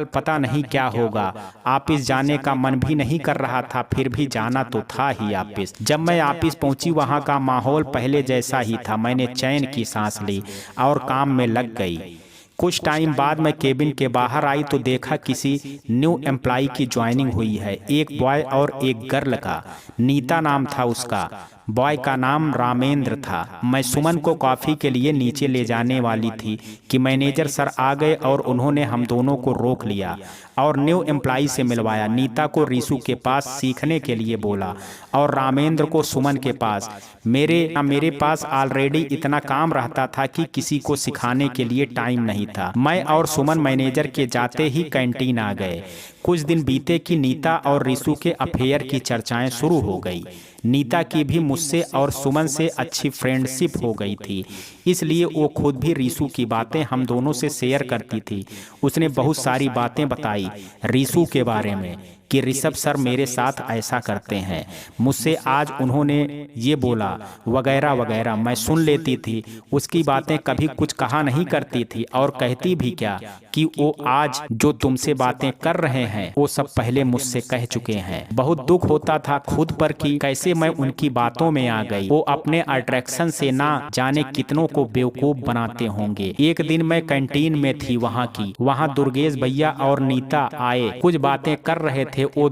पता नहीं क्या होगा। ऑफिस जाने का मन भी नहीं कर रहा था, फिर भी जाना तो था ही ऑफिस। जब मैं ऑफिस पहुंची, वहां का माहौल पहले जैसा ही था। मैंने चैन की सांस ली और काम में लग गई। कुछ टाइम बाद मैं केबिन के बाहर आई तो देखा किसी न्यू एम्प्लॉय की ज्वाइनिंग हुई है। एक बॉय और एक गर्ल का। नीता नाम था उसका। बॉय का नाम रामेंद्र था। मैं सुमन को कॉफ़ी के लिए नीचे ले जाने वाली थी कि मैनेजर सर आ गए और उन्होंने हम दोनों को रोक लिया और न्यू एम्प्लॉय से मिलवाया। नीता को रीशु के पास सीखने के लिए बोला और रामेंद्र को सुमन के पास। मेरे पास ऑलरेडी इतना काम रहता था कि किसी को सिखाने के लिए टाइम नहीं था। मैं और सुमन मैनेजर के जाते ही कैंटीन आ गए। कुछ दिन बीते कि नीता और रीशु के अफेयर की चर्चाएं शुरू हो गई। नीता की भी मुझसे और सुमन से अच्छी फ्रेंडशिप हो गई थी, इसलिए वो खुद भी रीशु की बातें हम दोनों से शेयर करती थी। उसने बहुत सारी बातें बताई रीशु के बारे में कि ऋषभ सर मेरे साथ ऐसा करते हैं, मुझसे आज उन्होंने ये बोला, वगैरह वगैरह। मैं सुन लेती थी। उसकी बातें कभी कुछ कहा नहीं करती थी और कहती भी क्या कि वो आज जो तुमसे बातें कर रहे हैं वो सब पहले मुझसे कह चुके हैं। बहुत दुख होता था खुद पर कि कैसे मैं उनकी बातों में आ गई। वो अपने अट्रैक्शन से ना जाने कितनों को बेवकूफ बनाते होंगे। एक दिन मैं कैंटीन में थी वहाँ दुर्गेश भैया और नीता आए। कुछ बातें कर रहे थे वो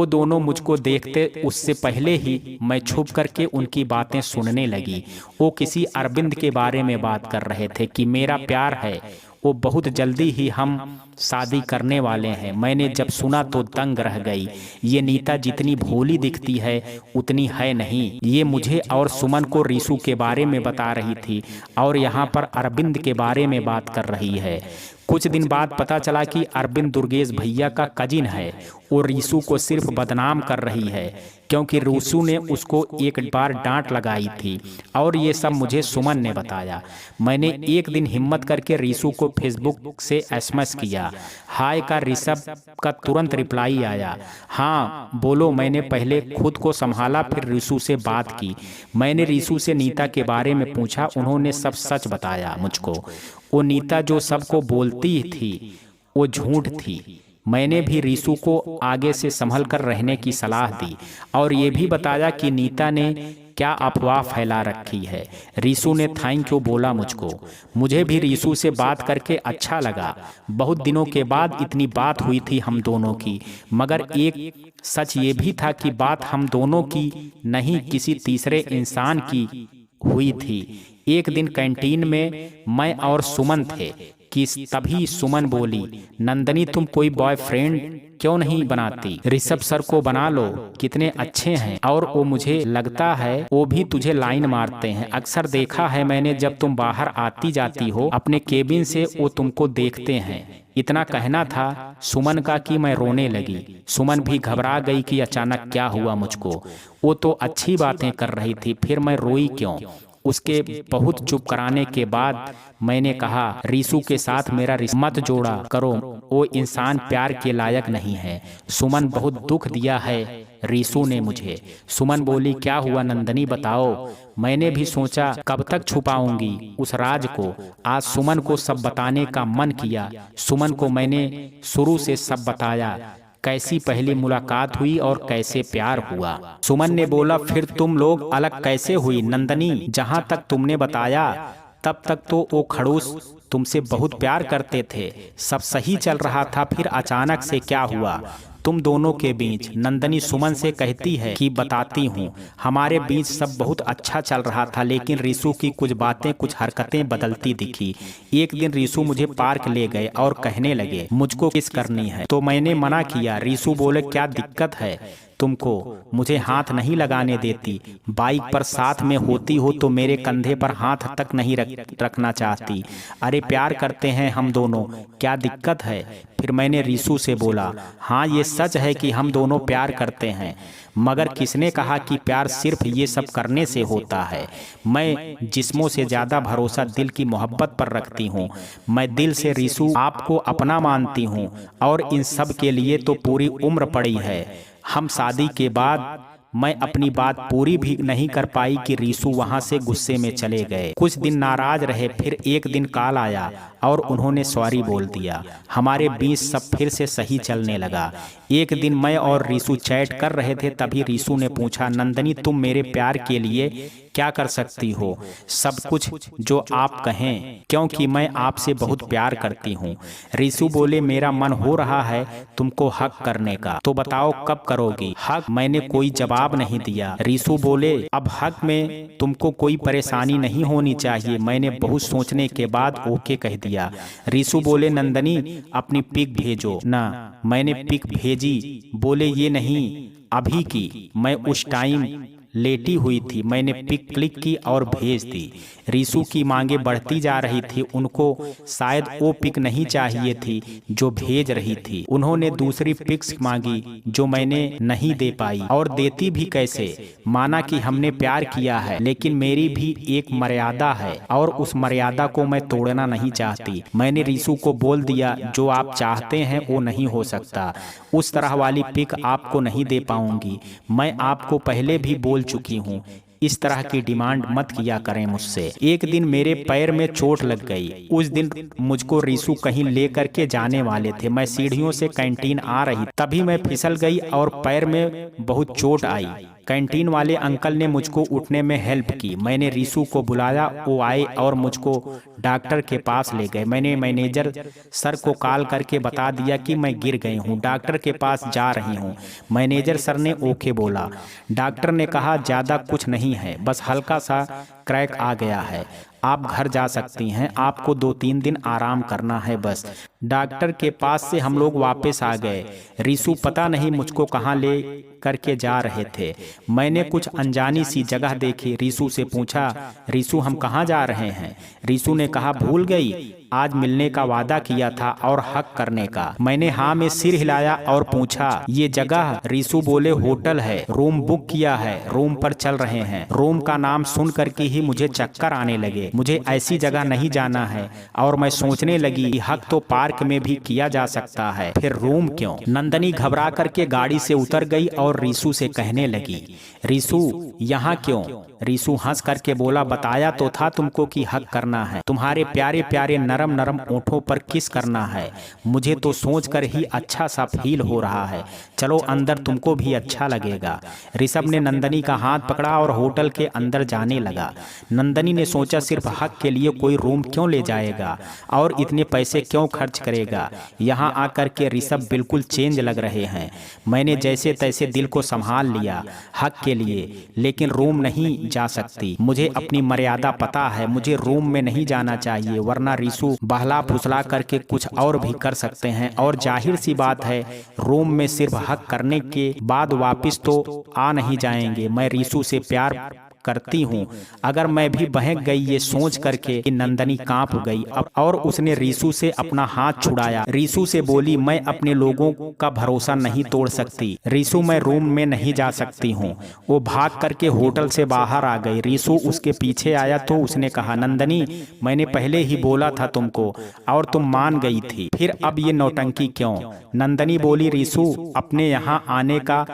दोनों मुझको देखते उससे पहले ही मैं छुप करके उनकी बातें सुनने लगी। वो किसी अरविंद के बारे में बात कर रहे थे कि मेरा प्यार है, वो बहुत जल्दी ही हम शादी करने वाले हैं। मैंने जब सुना तो दंग रह गई। ये नीता जितनी भोली दिखती है उतनी है नहीं। ये मुझे और सुमन को रीशु के बारे में बता रही थी और यहाँ पर अरविंद के बारे में बात कर रही है। कुछ दिन बाद पता चला कि अरविंद दुर्गेश भैया का कजिन है। वो रीशु को सिर्फ बदनाम कर रही है क्योंकि रीशु ने उसको एक बार डांट लगाई थी और ये सब मुझे सुमन ने बताया। मैंने एक दिन हिम्मत करके रीशु को फेसबुक से एसएमएस किया। हाय का ऋषभ का तुरंत रिप्लाई आया, हाँ बोलो। मैंने पहले खुद को संभाला, फिर रीशु से बात की। मैंने रीशु से नीता के बारे में पूछा। उन्होंने सब सच बताया मुझको। वो नीता जो सबको बोलती थी वो झूठ थी। मैंने भी रीशु को आगे से संभल कर रहने की सलाह दी और ये भी बताया कि नीता ने क्या अफवाह फैला रखी है। रीशु ने थैंक यू बोला मुझको। मुझे भी रीशु से बात करके अच्छा लगा। बहुत दिनों के बाद इतनी बात हुई थी हम दोनों की। मगर एक सच ये भी था कि बात हम दोनों की नहीं, किसी तीसरे इंसान की हुई थी। एक दिन कैंटीन में मैं और सुमन थे कि तभी सुमन बोली, नंदनी तुम कोई बॉयफ्रेंड क्यों नहीं बनाती? ऋषभ सर को बना लो, कितने अच्छे हैं और वो मुझे लगता है वो भी तुझे लाइन मारते हैं। अक्सर देखा है मैंने, जब तुम बाहर आती जाती हो अपने केबिन से वो तुमको देखते हैं। इतना कहना था सुमन का कि मैं रोने लगी। सुमन भी घबरा गई कि अचानक क्या हुआ मुझको। वो तो अच्छी बातें कर रही थी, फिर मैं रोई क्यों? उसके बहुत चुप कराने के बाद मैंने कहा, रीशु के साथ मेरा रिश्ता मत जोड़ा करो, वो इंसान प्यार के लायक नहीं है। सुमन बहुत दुख दिया है रीशु ने मुझे। सुमन बोली, क्या हुआ नंदनी बताओ। मैंने भी सोचा कब तक छुपाऊंगी उस राज को। आज सुमन को सब बताने का मन किया। सुमन को मैंने शुरू से सब बताया कैसी पहली मुलाकात हुई और कैसे प्यार हुआ। सुमन ने बोला, फिर तुम लोग अलग कैसे हुई नंदनी? जहाँ तक तुमने बताया तब तक तो वो खड़ूस तुमसे बहुत प्यार करते थे, सब सही चल रहा था, फिर अचानक से क्या हुआ तुम दोनों के बीच? नंदनी सुमन से कहती है कि बताती हूँ, हमारे बीच सब बहुत अच्छा चल रहा था, लेकिन रिसु की कुछ बातें, कुछ हरकतें बदलती दिखी। एक दिन रिसु मुझे पार्क ले गए और कहने लगे मुझको किस करनी है, तो मैंने मना किया। रिसु बोले, क्या दिक्कत है तुमको? मुझे हाथ नहीं लगाने देती। बाइक पर साथ में होती हो तो मेरे कंधे पर हाथ तक नहीं रखना चाहती। अरे प्यार करते हैं हम दोनों, क्या दिक्कत है? फिर मैंने रिसु से बोला, हाँ ये सच है कि हम दोनों प्यार करते हैं, मगर किसने कहा कि प्यार सिर्फ ये सब करने से होता है? मैं जिस्मों से ज्यादा भरोसा दिल की मोहब्बत पर रखती हूँ। मैं दिल से रिसु आपको अपना मानती हूँ और इन सब के लिए तो पूरी उम्र पड़ी है। हम शादी के बाद मैं अपनी बात पूरी भी नहीं कर पाई कि रिसु वहां से गुस्से में चले गए। कुछ दिन नाराज रहे, फिर एक दिन कॉल आया और उन्होंने सॉरी बोल दिया। हमारे बीच सब फिर से सही चलने लगा। एक दिन मैं और रिसु चैट कर रहे थे, तभी रिसु ने पूछा, नंदनी तुम मेरे प्यार के लिए क्या कर सकती हो? सब कुछ जो आप कहें, क्योंकि मैं आपसे बहुत प्यार करती हूँ। रिसु बोले, मेरा मन हो रहा है तुमको हक करने का, तो बताओ कब करोगी हक? मैंने कोई जवाब नहीं दिया। रिसु बोले, अब हक में तुमको कोई परेशानी नहीं होनी चाहिए। मैंने बहुत सोचने के बाद ओके कह दिया। रिसु बोले, नंदनी अपनी पिक भेजो ना। मैंने पिक भेजी। बोले, ये नहीं अभी की, मैं उस टाइम लेटी हुई थी। मैंने पिक क्लिक की और भेज दी। रिसु की मांगे बढ़ती जा रही थी। उनको शायद वो पिक नहीं चाहिए थी जो भेज रही थी। उन्होंने दूसरी पिक्स मांगी जो मैंने नहीं दे पाई, और देती भी कैसे? माना कि हमने प्यार किया है, लेकिन मेरी भी एक मर्यादा है और उस मर्यादा को मैं तोड़ना नहीं चाहती। मैंने रिसु को बोल दिया, जो आप चाहते हैं वो नहीं हो सकता। उस तरह वाली पिक आपको नहीं दे पाऊंगी। मैं आपको पहले भी बोल चुकी हूँ, इस तरह की डिमांड मत किया करें मुझसे। एक दिन मेरे पैर में चोट लग गई। उस दिन मुझको रिसु कहीं ले करके जाने वाले थे। मैं सीढ़ियों से कैंटीन आ रही, तभी मैं फिसल गई और पैर में बहुत चोट आई। कैंटीन वाले अंकल ने मुझको उठने में हेल्प की। मैंने रिसु को बुलाया, वो आए और मुझको डॉक्टर के पास ले गए। मैंने मैनेजर सर को कॉल करके बता दिया कि मैं गिर गई हूँ, डॉक्टर के पास जा रही हूँ। मैनेजर सर ने ओके बोला। डॉक्टर ने कहा, ज़्यादा कुछ नहीं है, बस हल्का सा क्रैक आ गया है, आप घर जा सकती हैं, आपको 2-3 दिन आराम करना है बस। डॉक्टर के पास से हम लोग वापस आ गए। रिसु पता नहीं मुझको कहाँ ले करके जा रहे थे। मैंने कुछ अनजानी सी जगह देखी। रिसु से पूछा, रिसु हम कहाँ जा रहे हैं? रिसु ने कहा, भूल गई, आज मिलने का वादा किया था और हक करने का। मैंने हाँ में सिर हिलाया और पूछा, ये जगह? रिसु बोले, होटल है, रूम बुक किया है, रूम पर चल रहे हैं। रूम का नाम सुन करके ही मुझे चक्कर आने लगे। मुझे ऐसी जगह नहीं जाना है और मैं सोचने लगी हक तो पार्क में भी किया जा सकता है, फिर रूम क्यों? नंदनी घबरा करके गाड़ी से उतर गई और रिसु से कहने लगी, रिसु यहाँ क्यों? रिसु हंस करके बोला, बताया तो था तुमको कि हक करना है, तुम्हारे प्यारे प्यारे नरम नरम ओठों पर किस करना है। मुझे तो सोचकर ही अच्छा सा फील हो रहा है, चलो अंदर, तुमको भी अच्छा लगेगा। ऋषभ ने नंदनी का हाथ पकड़ा और होटल के अंदर जाने लगा। नंदनी ने सोचा, सिर्फ हक के लिए कोई रूम क्यों ले जाएगा और इतने पैसे क्यों खर्च करेगा। यहाँ आकर के ऋषभ बिल्कुल चेंज लग रहे हैं। मैंने जैसे तैसे दिल को संभाल लिया हक के लिए, लेकिन रूम नहीं जा सकती। मुझे अपनी मर्यादा पता है, मुझे रूम में नहीं जाना चाहिए, वरना रिसु बहला फुसला करके कुछ और भी कर सकते हैं। और जाहिर सी बात है, रूम में सिर्फ हक करने के बाद वापस तो आ नहीं जाएंगे। मैं रिसु से प्यार करती हूँ। अगर मैं भी बहक गई ये सोच करके कि नंदनी कांप गई और उसने रिसु से अपना हाथ छुड़ाया। रिसु से बोली, मैं अपने लोगों का भरोसा नहीं तोड़ सकती। रिसु, मैं रूम में नहीं जा सकती हूँ। वो भाग करके होटल से बाहर आ गई। रिसु उसके पीछे आया तो उसने कहा, नंदनी मैंने पहले ही बोला था तुमको और तुम मान गई थी, फिर अब ये नौटंकी क्यों? नंदनी बोली, रिसु अपने यहाँ आने का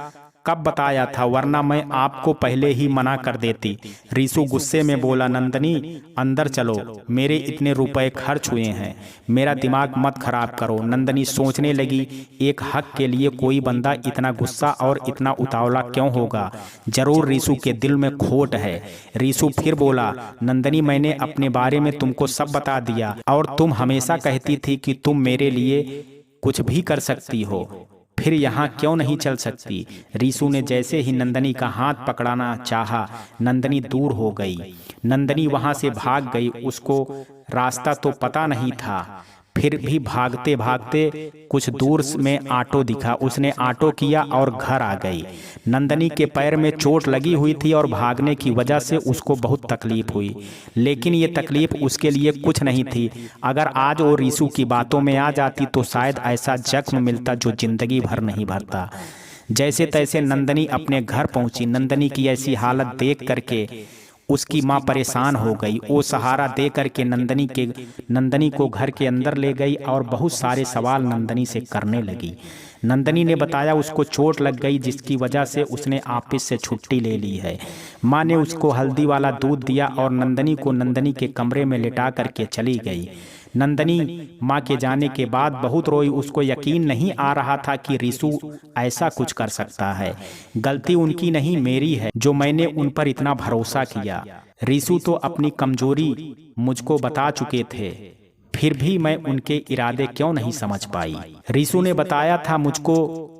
कब बताया था, वरना मैं आपको पहले ही मना कर देती। रीशु गुस्से में बोला, नंदनी अंदर चलो, मेरे इतने रुपए खर्च हुए हैं, मेरा दिमाग मत खराब करो। नंदनी सोचने लगी, एक हक के लिए कोई बंदा इतना गुस्सा और इतना उतावला क्यों होगा, जरूर रीशु के दिल में खोट है। रीशु फिर बोला, नंदनी मैंने अपने बारे में तुमको सब बता दिया और तुम हमेशा कहती थी कि तुम मेरे लिए कुछ भी कर सकती हो, फिर यहाँ क्यों नहीं चल सकती। रीशु ने जैसे ही नंदनी का हाथ पकड़ाना चाहा, नंदनी दूर हो गई। नंदनी वहां से भाग गई। उसको रास्ता तो पता नहीं था, फिर भी भागते भागते कुछ दूर में ऑटो दिखा। उसने ऑटो किया और घर आ गई। नंदनी के पैर में चोट लगी हुई थी और भागने की वजह से उसको बहुत तकलीफ हुई, लेकिन ये तकलीफ उसके लिए कुछ नहीं थी। अगर आज वो रीशु की बातों में आ जाती तो शायद ऐसा जख्म मिलता जो जिंदगी भर नहीं भरता। जैसे तैसे नंदनी अपने घर पहुंची। नंदनी की ऐसी हालत देख करके उसकी माँ परेशान हो गई। वो सहारा दे करके नंदनी को घर के अंदर ले गई और बहुत सारे सवाल नंदनी से करने लगी। नंदनी ने बताया उसको चोट लग गई, जिसकी वजह से उसने ऑफिस से छुट्टी ले ली है। माँ ने उसको हल्दी वाला दूध दिया और नंदनी को नंदनी के कमरे में लिटा करके चली गई। नंदनी माँ के जाने के बाद बहुत रोई। उसको यकीन नहीं आ रहा था कि रीशु ऐसा कुछ कर सकता है। गलती उनकी नहीं, मेरी है, जो मैंने उन पर इतना भरोसा किया। रीशु तो अपनी कमजोरी मुझको बता चुके थे, फिर भी मैं उनके इरादे क्यों नहीं समझ पाई। रीशु ने बताया था मुझको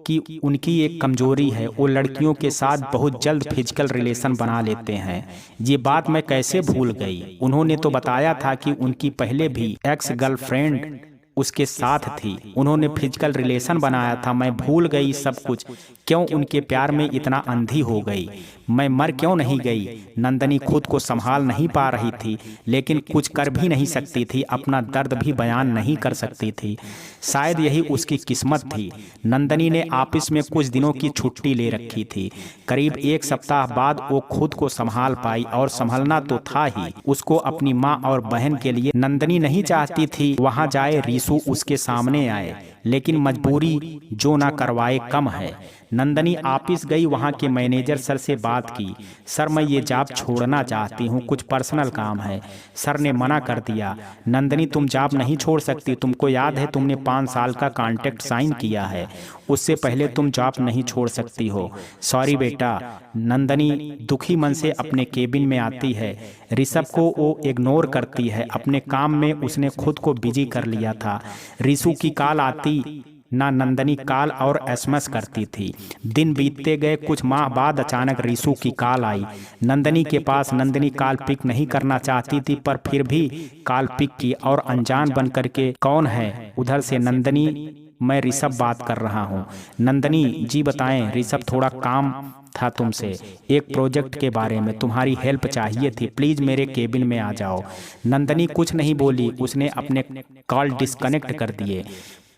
कि उनकी एक कमजोरी है, वो लड़कियों के साथ बहुत जल्द फिजिकल रिलेशन बना लेते हैं। ये बात मैं कैसे भूल गई। उन्होंने तो बताया था कि उनकी पहले भी एक्स गर्लफ्रेंड उसके साथ थी, उन्होंने फिजिकल रिलेशन बनाया था। मैं भूल गई सब कुछ। क्यों उनके प्यार में इतना अंधी हो गई, मैं मर क्यों नहीं गई। नंदनी खुद को संभाल नहीं पा रही थी, लेकिन कुछ कर भी नहीं सकती थी, अपना दर्द भी बयान नहीं कर सकती थी। शायद यही उसकी किस्मत थी। नंदनी ने ऑफिस में कुछ दिनों की छुट्टी ले रखी थी। करीब एक सप्ताह बाद वो खुद को संभाल पाई, और संभलना तो था ही। उसको अपनी माँ और बहन के लिए नंदनी नहीं चाहती थी वहां जाए, रीशु उसके सामने आए, लेकिन मजबूरी जो ना करवाए कम है। नंदनी ऑफिस गई, वहां के मैनेजर सर से बात की। सर मैं ये जॉब छोड़ना चाहती हूँ, कुछ पर्सनल काम है। सर ने मना कर दिया। नंदनी तुम जॉब नहीं छोड़ सकती, तुमको याद है तुमने 5 साल का कॉन्ट्रैक्ट साइन किया है, उससे पहले तुम जॉब नहीं छोड़ सकती हो। सॉरी बेटा। नंदनी दुखी मन से अपने केबिन में आती है। ऋषभ को वो इग्नोर करती है, अपने काम में उसने खुद को बिजी कर लिया था। रीशु की कॉल आती ना नंदनी कॉल और एसएमएस करती थी। दिन बीतते गए, कुछ माह बाद अचानक रीशु की कॉल आई नंदनी के पास। नंदनी कॉल पिक नहीं करना चाहती थी, पर फिर भी कॉल पिक की और अनजान बन करके, कौन है? उधर से नंदनी, मैं ऋषभ बात कर रहा हूँ। नंदनी जी बताएं। ऋषभ थोड़ा काम था तुमसे, एक प्रोजेक्ट के बारे में, तुम्हारी हेल्प चाहिए थी, प्लीज मेरे केबिन में आ जाओ। नंदनी कुछ नहीं बोली, उसने अपने कॉल डिस्कनेक्ट कर दिए।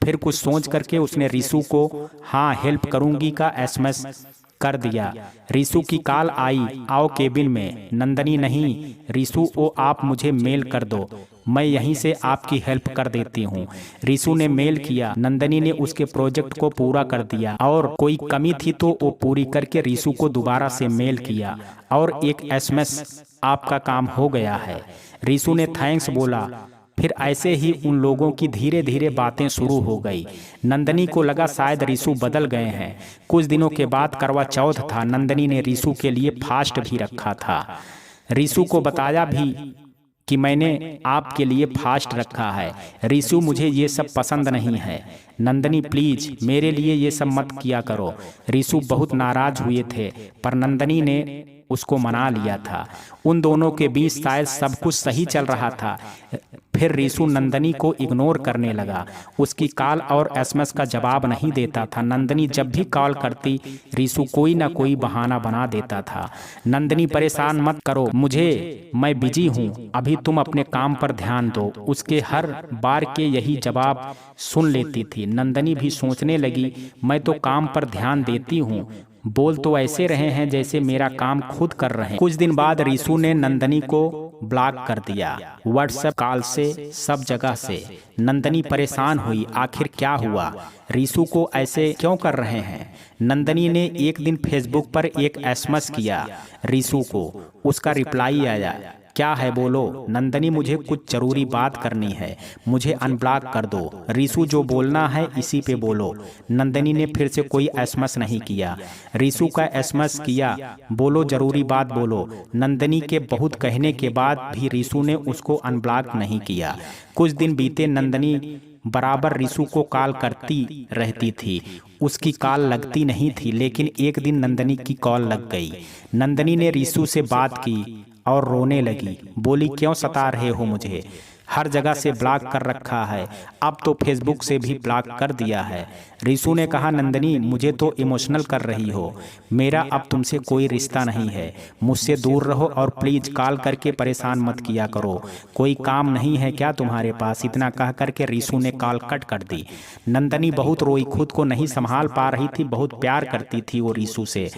फिर कुछ सोच करके उसने रीशु को हाँ हेल्प करूंगी का एसएमएस कर दिया। रीशु की कॉल आई, आओ केबिन में। नंदनी नहीं रीशु, वो आप मुझे मेल कर दो, मैं यहीं से आपकी हेल्प कर देती हूँ। रीशु ने मेल किया। नंदनी ने उसके प्रोजेक्ट को पूरा कर दिया, और कोई कमी थी तो वो पूरी करके रीशु को दोबारा से मेल किया, और एक एसएमएस, आपका काम हो गया है। रीशु ने थैंक्स बोला। फिर ऐसे ही उन लोगों की धीरे धीरे बातें शुरू हो गई। नंदनी को लगा शायद रीशु बदल गए हैं। कुछ दिनों के बाद करवा चौथ था। नंदनी ने रीशु के लिए फास्ट भी रखा था। रीशु को बताया भी कि मैंने आपके लिए फास्ट रखा है। रीशु मुझे ये सब पसंद नहीं है। नंदनी प्लीज मेरे लिए ये सब मत किया करो। रीशु बहुत नाराज हुए थे, पर नंदनी ने उसको मना लिया था। उन दोनों के बीच शायद सब कुछ सही चल रहा था। फिर रीशु नंदनी को इग्नोर करने लगा। उसकी कॉल और एसएमएस का जवाब नहीं देता था। नंदनी जब भी कॉल करती, रीशु कोई ना कोई बहाना बना देता था। नंदनी परेशान मत करो मुझे, मैं बिजी हूँ, अभी तुम अपने काम पर ध्यान दो। उसके हर बार के यही जवाब सुन लेती थी। नंदनी भी सोचने लगी, मैं तो काम पर ध्यान देती हूँ, बोल तो ऐसे रहे हैं जैसे मेरा काम खुद कर रहे हैं। कुछ दिन बाद रिसु ने नंदनी को ब्लॉक कर दिया, व्हाट्सएप कॉल से, सब जगह से। नंदनी परेशान हुई, आखिर क्या हुआ, रिसु को ऐसे क्यों कर रहे हैं। नंदनी ने एक दिन फेसबुक पर एक एसएमएस किया रिसु को। उसका रिप्लाई आया, क्या है बोलो। नंदनी, मुझे कुछ जरूरी बात करनी है, मुझे अनब्लॉक कर दो। रिसु, जो बोलना है इसी पे बोलो। नंदनी ने फिर से कोई एसएमएस नहीं किया। रिसु का एसएमएस किया, बोलो जरूरी बात बोलो। नंदनी के बहुत कहने के बाद भी रिसु ने उसको अनब्लॉक नहीं किया। कुछ दिन बीते, नंदनी बराबर रिसु को कॉल करती रहती थी, उसकी कॉल लगती नहीं थी। लेकिन एक दिन नंदनी की कॉल लग गई। नंदनी ने रिसु से बात की और रोने लगी। बोली, क्यों सता रहे हो मुझे, हर जगह से ब्लॉक कर रखा है, अब तो फेसबुक से भी ब्लॉक कर दिया है। रिसु ने कहा, नंदनी, मुझे तो इमोशनल कर रही हो, मेरा अब तुमसे कोई रिश्ता नहीं है, मुझसे दूर रहो और प्लीज कॉल करके परेशान मत किया करो। कोई काम नहीं है क्या तुम्हारे पास। इतना कह करके रिसु ने कॉल कट कर दी। नंदनी बहुत रोई, खुद को नहीं संभाल पा रही थी। बहुत प्यार करती थी वो रिसु से,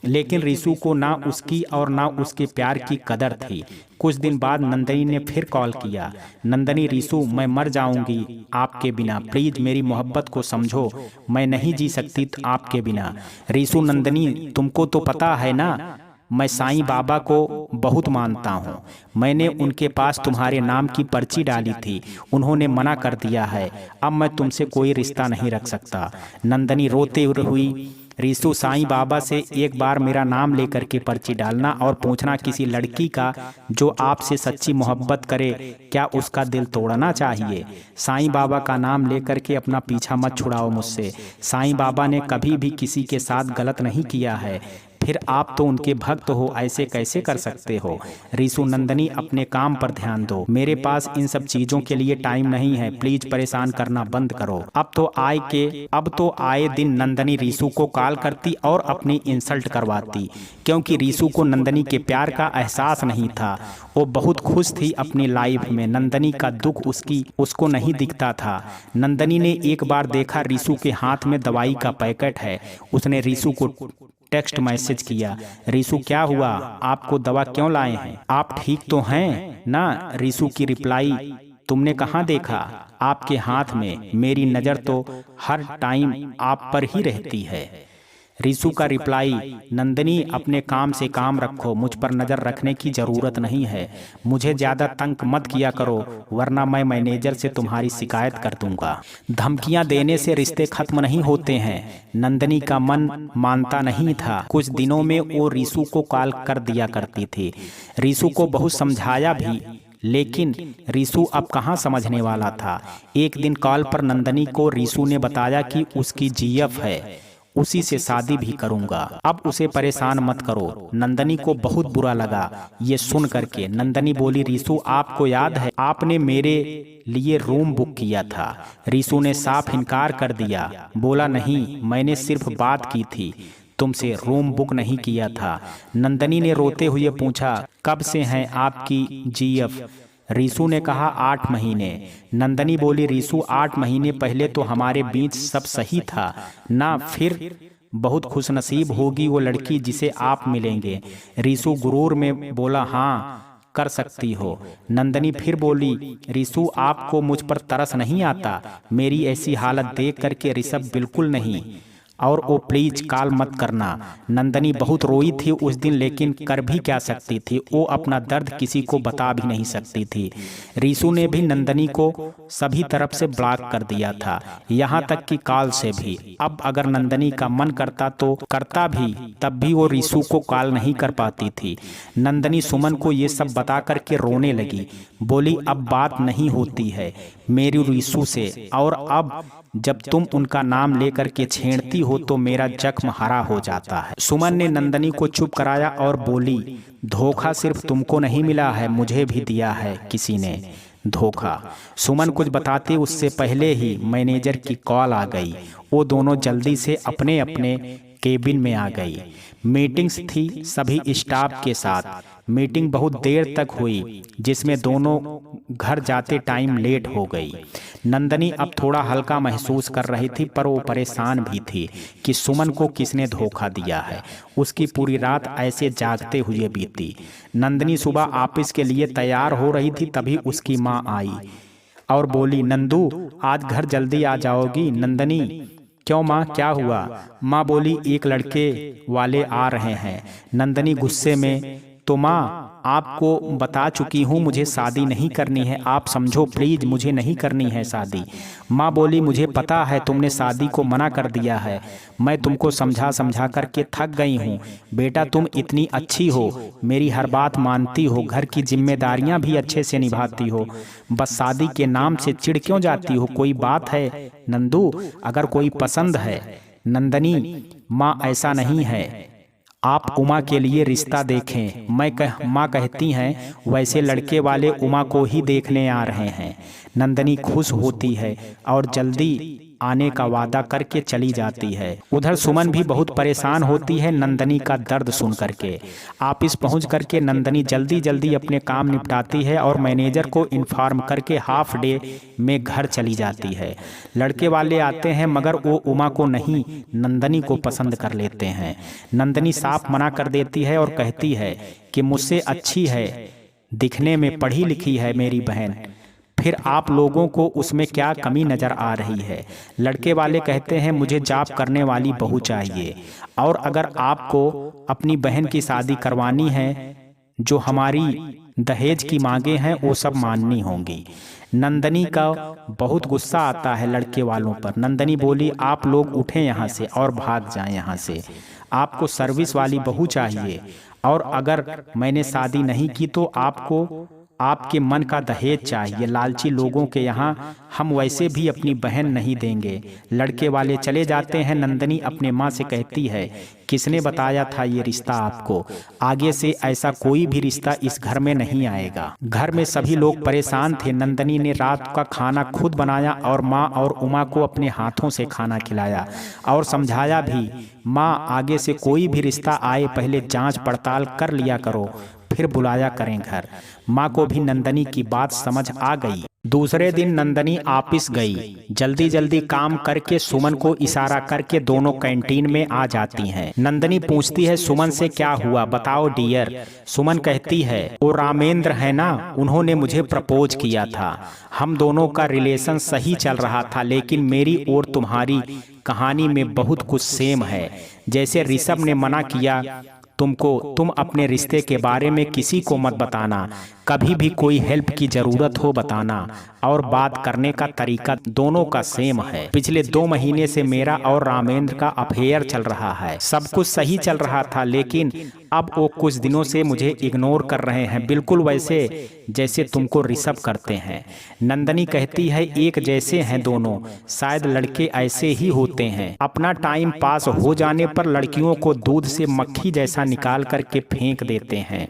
लेकिन रिसु को ना उसकी और ना उसके प्यार की कदर थी। कुछ दिन बाद नंदनी ने फिर कॉल किया, नंदनी, रिसु, मैं मर जाऊंगी आपके बिना, प्लीज मेरी मोहब्बत को समझो, मैं नहीं जी सकती आपके बिना। रिसु, नंदनी, तुमको तो पता है ना, मैं साईं बाबा को बहुत मानता हूँ, मैंने उनके पास तुम्हारे नाम की पर्ची डाली थी, उन्होंने मना कर दिया है, अब मैं तुमसे कोई रिश्ता नहीं रख सकता। नंदनी रोते हुई, रिसु, साईं बाबा से एक बार मेरा नाम लेकर के पर्ची डालना और पूछना, किसी लड़की का जो आपसे सच्ची मोहब्बत करे, क्या उसका दिल तोड़ना चाहिए। साईं बाबा का नाम लेकर के अपना पीछा मत छुड़ाओ मुझसे। साईं बाबा ने कभी भी किसी के साथ गलत नहीं किया है, फिर आप तो उनके भक्त हो, ऐसे कैसे कर सकते हो। रिसु, नंदनी, अपने काम पर ध्यान दो, मेरे पास इन सब चीजों के लिए टाइम नहीं है, प्लीज परेशान करना बंद करो। अब तो आए दिन नंदनी रिसु को कॉल करती और अपनी इंसल्ट करवाती, क्योंकि रिसु को नंदनी के प्यार का एहसास नहीं था। वो बहुत खुश थी अपनी लाइफ में, नंदनी का दुख उसको नहीं दिखता था। नंदनी ने एक बार देखा रिसु के हाथ में दवाई का पैकेट है, उसने रिसु को टेक्स्ट मैसेज किया, रिसु, क्या हुआ, आपको दवा क्यों लाए हैं, आप ठीक तो हैं ना। रिसु की रिप्लाई, तुमने कहाँ देखा, आपके हाथ में, मेरी नज़र तो हर टाइम आप पर ही रहती है। रिसु का रिप्लाई, नंदनी, अपने काम से काम रखो, मुझ पर नज़र रखने की ज़रूरत नहीं है, मुझे ज़्यादा तंग मत किया करो, वरना मैं मैनेजर से तुम्हारी शिकायत कर दूंगा। धमकियां देने से रिश्ते खत्म नहीं होते हैं। नंदनी का मन मानता नहीं था। कुछ दिनों में वो रिसु को कॉल कर दिया करती थी। रिसु को बहुत समझाया भी, लेकिन रिसु अब कहाँ समझने वाला था। एक दिन कॉल पर नंदनी को रिसु ने बताया कि उसकी जीएफ है, उसी से शादी भी करूंगा, अब उसे परेशान मत करो। नंदनी को बहुत बुरा लगा ये सुन करके। नंदनी बोली, रिसु, आपको याद है आपने मेरे लिए रूम बुक किया था। रिसु ने साफ इनकार कर दिया, बोला, नहीं, मैंने सिर्फ बात की थी, तुमसे रूम बुक नहीं किया था। नंदनी ने रोते हुए पूछा, कब से हैं आपकी जीएफ। रिसु ने कहा, 8 महीने। नंदनी बोली, रिसु, 8 महीने पहले तो हमारे बीच सब सही था ना, फिर बहुत खुशनसीब होगी वो लड़की जिसे आप मिलेंगे। रिसु गुरूर में बोला, हाँ, कर सकती हो। नंदनी फिर बोली, रिसु, आपको मुझ पर तरस नहीं आता, मेरी ऐसी हालत देख करके। ऋषभ, बिल्कुल नहीं, और वो प्लीज कॉल मत करना। नंदनी बहुत रोई थी उस दिन, लेकिन कर भी क्या सकती थी, वो अपना दर्द किसी को बता भी नहीं सकती थी। रिसु ने भी नंदनी को सभी तरफ से ब्लॉक कर दिया था, यहाँ तक कि कॉल से भी। अब अगर नंदनी का मन करता तो करता भी, तब भी वो रिसु को कॉल नहीं कर पाती थी। नंदनी सुमन को ये सब बता करके रोने लगी, बोली, अब बात नहीं होती है मेरी रिसु से, और अब जब तुम उनका नाम लेकर के छेड़ती हो तो मेरा जख्म हरा हो जाता है। सुमन ने नंदनी को चुप कराया और बोली, धोखा सिर्फ तुमको नहीं मिला है, मुझे भी दिया है किसी ने धोखा। सुमन कुछ बताते उससे पहले ही मैनेजर की कॉल आ गई। वो दोनों जल्दी से अपने अपने केबिन में आ गई। मीटिंग्स थी सभी स्टाफ के साथ। मीटिंग बहुत देर तक हुई, जिसमें दोनों घर जाते टाइम लेट हो गई। नंदनी अब थोड़ा हल्का महसूस कर रही थी, पर वो परेशान भी थी कि सुमन को किसने धोखा दिया है। उसकी पूरी रात ऐसे जागते हुए बीती। नंदनी सुबह ऑफिस के लिए तैयार हो रही थी, तभी उसकी माँ आई और बोली, नंदू आज घर जल्दी आ जाओगी। नंदनी, क्यों माँ, क्या हुआ? माँ बोली, एक लड़के वाले आ रहे हैं। नंदनी गुस्से में, तो माँ आपको बता चुकी हूँ मुझे शादी नहीं करनी है, आप समझो प्लीज, मुझे नहीं करनी है शादी। माँ बोली, मुझे पता है तुमने शादी को मना कर दिया है, मैं तुमको समझा समझा करके थक गई हूँ। बेटा तुम इतनी अच्छी हो, मेरी हर बात मानती हो, घर की जिम्मेदारियाँ भी अच्छे से निभाती हो, बस शादी के नाम से चिढ़ क्यों जाती हो? कोई बात है नंदू, अगर कोई पसंद है? नंदनी, माँ ऐसा नहीं है, आप उमा के लिए रिश्ता देखें। माँ कहती हैं वैसे लड़के वाले उमा को ही देखने आ रहे हैं। नंदनी खुश होती है और जल्दी आने का वादा करके चली जाती है। उधर सुमन भी बहुत परेशान होती है नंदनी का दर्द सुन करके। ऑफिस पहुंच करके नंदनी जल्दी जल्दी अपने काम निपटाती है और मैनेजर को इन्फॉर्म करके हाफ डे में घर चली जाती है। लड़के वाले आते हैं मगर वो उमा को नहीं, नंदनी को पसंद कर लेते हैं। नंदनी साफ मना कर देती है और कहती है कि मुझसे अच्छी है, दिखने में पढ़ी लिखी है मेरी बहन, फिर आप लोगों को उसमें क्या कमी नजर आ रही है? लड़के वाले कहते हैं मुझे जॉब करने वाली बहू चाहिए, और अगर आपको अपनी बहन की शादी करवानी है, जो हमारी दहेज की मांगे हैं वो सब माननी होंगी। नंदनी का बहुत गुस्सा आता है लड़के वालों पर। नंदनी बोली, आप लोग उठें यहाँ से और भाग जाएं यहाँ से, आपको सर्विस वाली बहू चाहिए, और अगर मैंने शादी नहीं की तो आपको आपके मन का दहेज चाहिए। लालची लोगों के यहाँ हम वैसे भी अपनी बहन नहीं देंगे। लड़के वाले चले जाते हैं। नंदनी अपने माँ से कहती है, किसने बताया था ये रिश्ता आपको? आगे से ऐसा कोई भी रिश्ता इस घर में नहीं आएगा। घर में सभी लोग परेशान थे। नंदनी ने रात का खाना खुद बनाया और माँ और उमा को अपने हाथों से खाना खिलाया और समझाया भी, माँ आगे से कोई भी रिश्ता आए पहले जांच पड़ताल कर लिया करो, फिर बुलाया करें घर। माँ को भी नंदनी की बात समझ आ गई। दूसरे दिन नंदनी ऑफिस गई। जल्दी जल्दी काम करके सुमन को इशारा करके दोनों कैंटीन में आ जाती हैं। नंदनी पूछती है सुमन से, क्या हुआ बताओ डियर। सुमन कहती है, वो रामेंद्र है ना, उन्होंने मुझे प्रपोज किया था, हम दोनों का रिलेशन सही चल रहा था, लेकिन मेरी और तुम्हारी कहानी में बहुत कुछ सेम है। जैसे ऋषभ ने मना किया तुमको, तुम अपने रिश्ते के बारे में किसी को मत बताना, कभी भी कोई हेल्प की जरूरत हो बताना, और बात करने का तरीका दोनों का सेम है। पिछले 2 महीने से मेरा और रामेंद्र का अफेयर चल रहा है, सब कुछ सही चल रहा था, लेकिन अब वो कुछ दिनों से मुझे इग्नोर कर रहे हैं, बिल्कुल वैसे जैसे तुमको ऋषभ करते हैं। नंदनी कहती है, एक जैसे हैं दोनों, शायद लड़के ऐसे ही होते हैं, अपना टाइम पास हो जाने पर लड़कियों को दूध से मक्खी जैसा निकाल करके फेंक देते हैं।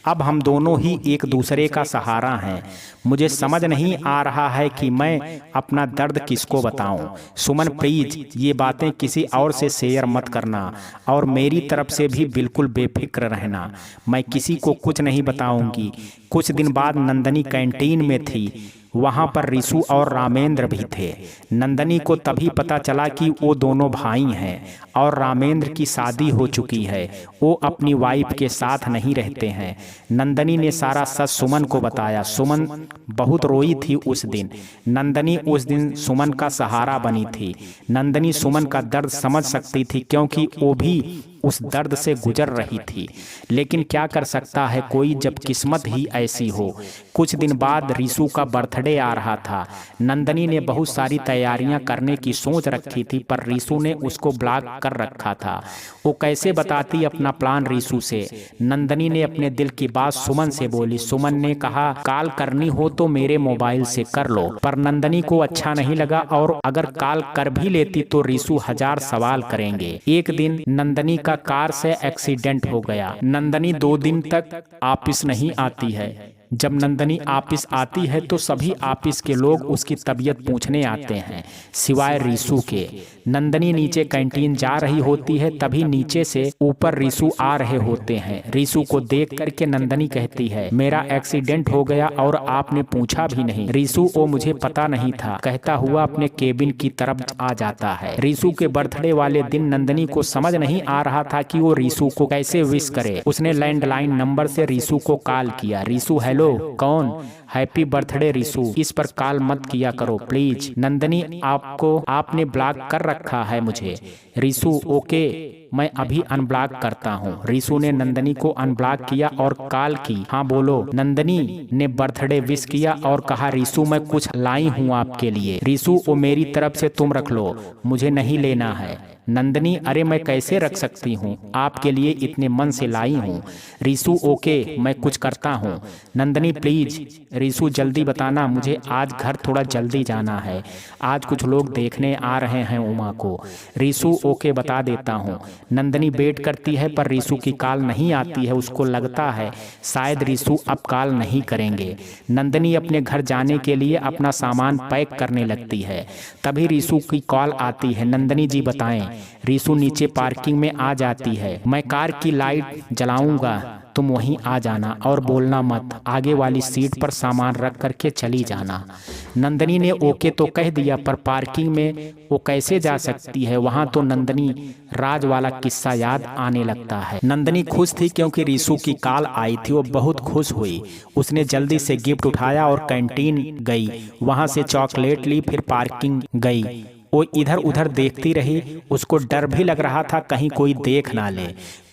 अब हम दोनों ही एक दूसरे का सहारा हैं। मुझे समझ नहीं आ रहा है कि मैं अपना दर्द किसको बताऊं। सुमन प्लीज ये बातें किसी और से शेयर मत करना, और मेरी तरफ से भी बिल्कुल बेफिक्र रहना, मैं किसी को कुछ नहीं बताऊंगी। कुछ दिन बाद नंदनी कैंटीन में थी, वहां पर ऋषु और रामेंद्र भी थे। नंदनी को तभी पता चला कि वो दोनों भाई हैं और रामेंद्र की शादी हो चुकी है, वो अपनी वाइफ के साथ नहीं रहते हैं। नंदनी ने सारा सच सुमन को बताया। सुमन बहुत रोई थी उस दिन। नंदनी उस दिन सुमन का सहारा बनी थी। नंदनी सुमन का दर्द समझ सकती थी, क्योंकि वो भी उस दर्द से गुजर रही थी, लेकिन क्या कर सकता है कोई जब किस्मत ही ऐसी हो। कुछ दिन बाद ऋषु का बर्थडे आ रहा था। नंदनी ने बहुत सारी तैयारियां करने की सोच रखी थी, पर ऋषु ने उसको ब्लॉक कर रखा था। वो कैसे बताती अपना प्लान ऋषु से? नंदनी ने अपने दिल की बात सुमन से बोली। सुमन ने कहा, कॉल करनी हो तो मेरे मोबाइल से कर लो, पर नंदनी को अच्छा नहीं लगा, और अगर कॉल कर भी लेती तो ऋषु 1000 सवाल करेंगे। एक दिन नंदनी का कार से एक्सीडेंट हो गया। नंदनी 2 दिन तक ऑफिस नहीं आती है। जब नंदनी ऑफिस आती है तो सभी ऑफिस के लोग उसकी तबीयत पूछने आते हैं, सिवाय रीशु के। नंदनी नीचे कैंटीन जा रही होती है, तभी नीचे से ऊपर रीशु आ रहे होते हैं। रीशु को देख करके नंदनी कहती है, मेरा एक्सीडेंट हो गया और आपने पूछा भी नहीं। रीशु, ओ मुझे पता नहीं था, कहता हुआ अपने केबिन की तरफ आ जाता है। रीशु के बर्थडे वाले दिन नंदनी को समझ नहीं आ रहा था कि वो रीशु को कैसे विश करे। उसने लैंडलाइन नंबर से रीशु को कॉल किया। रीशु, हेलो, कौन? हैप्पी बर्थडे रीशु, इस पर कॉल मत किया करो प्लीज। नंदनी, आपने ब्लॉक कर रखा है मुझे। रीशु, ओके, मैं अभी अनब्लॉक करता हूँ। रीशु ने नंदनी को अनब्लॉक किया और कॉल की। हाँ बोलो। नंदनी ने बर्थडे विश किया और कहा, रीशु मैं कुछ लाई हूँ आपके लिए। रीशु, वो मेरी तरफ से तुम रख लो, मुझे नहीं लेना है। नंदनी, अरे मैं कैसे रख सकती हूँ, आपके लिए इतने मन से लाई हूँ। रीशु, ओके, मैं कुछ करता हूँ। नंदनी, प्लीज। रीशु, जल्दी बताना, मुझे आज घर थोड़ा जल्दी जाना है, आज कुछ लोग देखने आ रहे हैं उमा को। रीशु, ओके, बता देता हूँ। नंदनी वेट करती है पर रीशु की कॉल नहीं आती है। उसको लगता है शायद रीशु अब कॉल नहीं करेंगे। नंदनी अपने घर जाने के लिए अपना सामान पैक करने लगती है, तभी रीशु की कॉल आती है। नंदनी जी बताएं। रीशु नीचे पार्किंग में आ जाती है। मैं कार की लाइट जलाऊंगा, तुम वहीं आ जाना और बोलना मत, आगे वाली सीट पर सामान रख करके चली जाना। नंदनी ने ओके तो कह दिया, पर पार्किंग में वो कैसे जा सकती है? वहां तो नंदनी राज वाला किस्सा याद आने लगता है। नंदनी खुश थी क्योंकि रीशु की कॉल आई थी। वो बहुत खुश हुई। उसने जल्दी से गिफ्ट उठाया और कैंटीन गई, वहां से चॉकलेट ली, फिर पार्किंग गई। वो इधर उधर देखती रही। उसको डर भी लग रहा था कहीं कोई देख ना ले।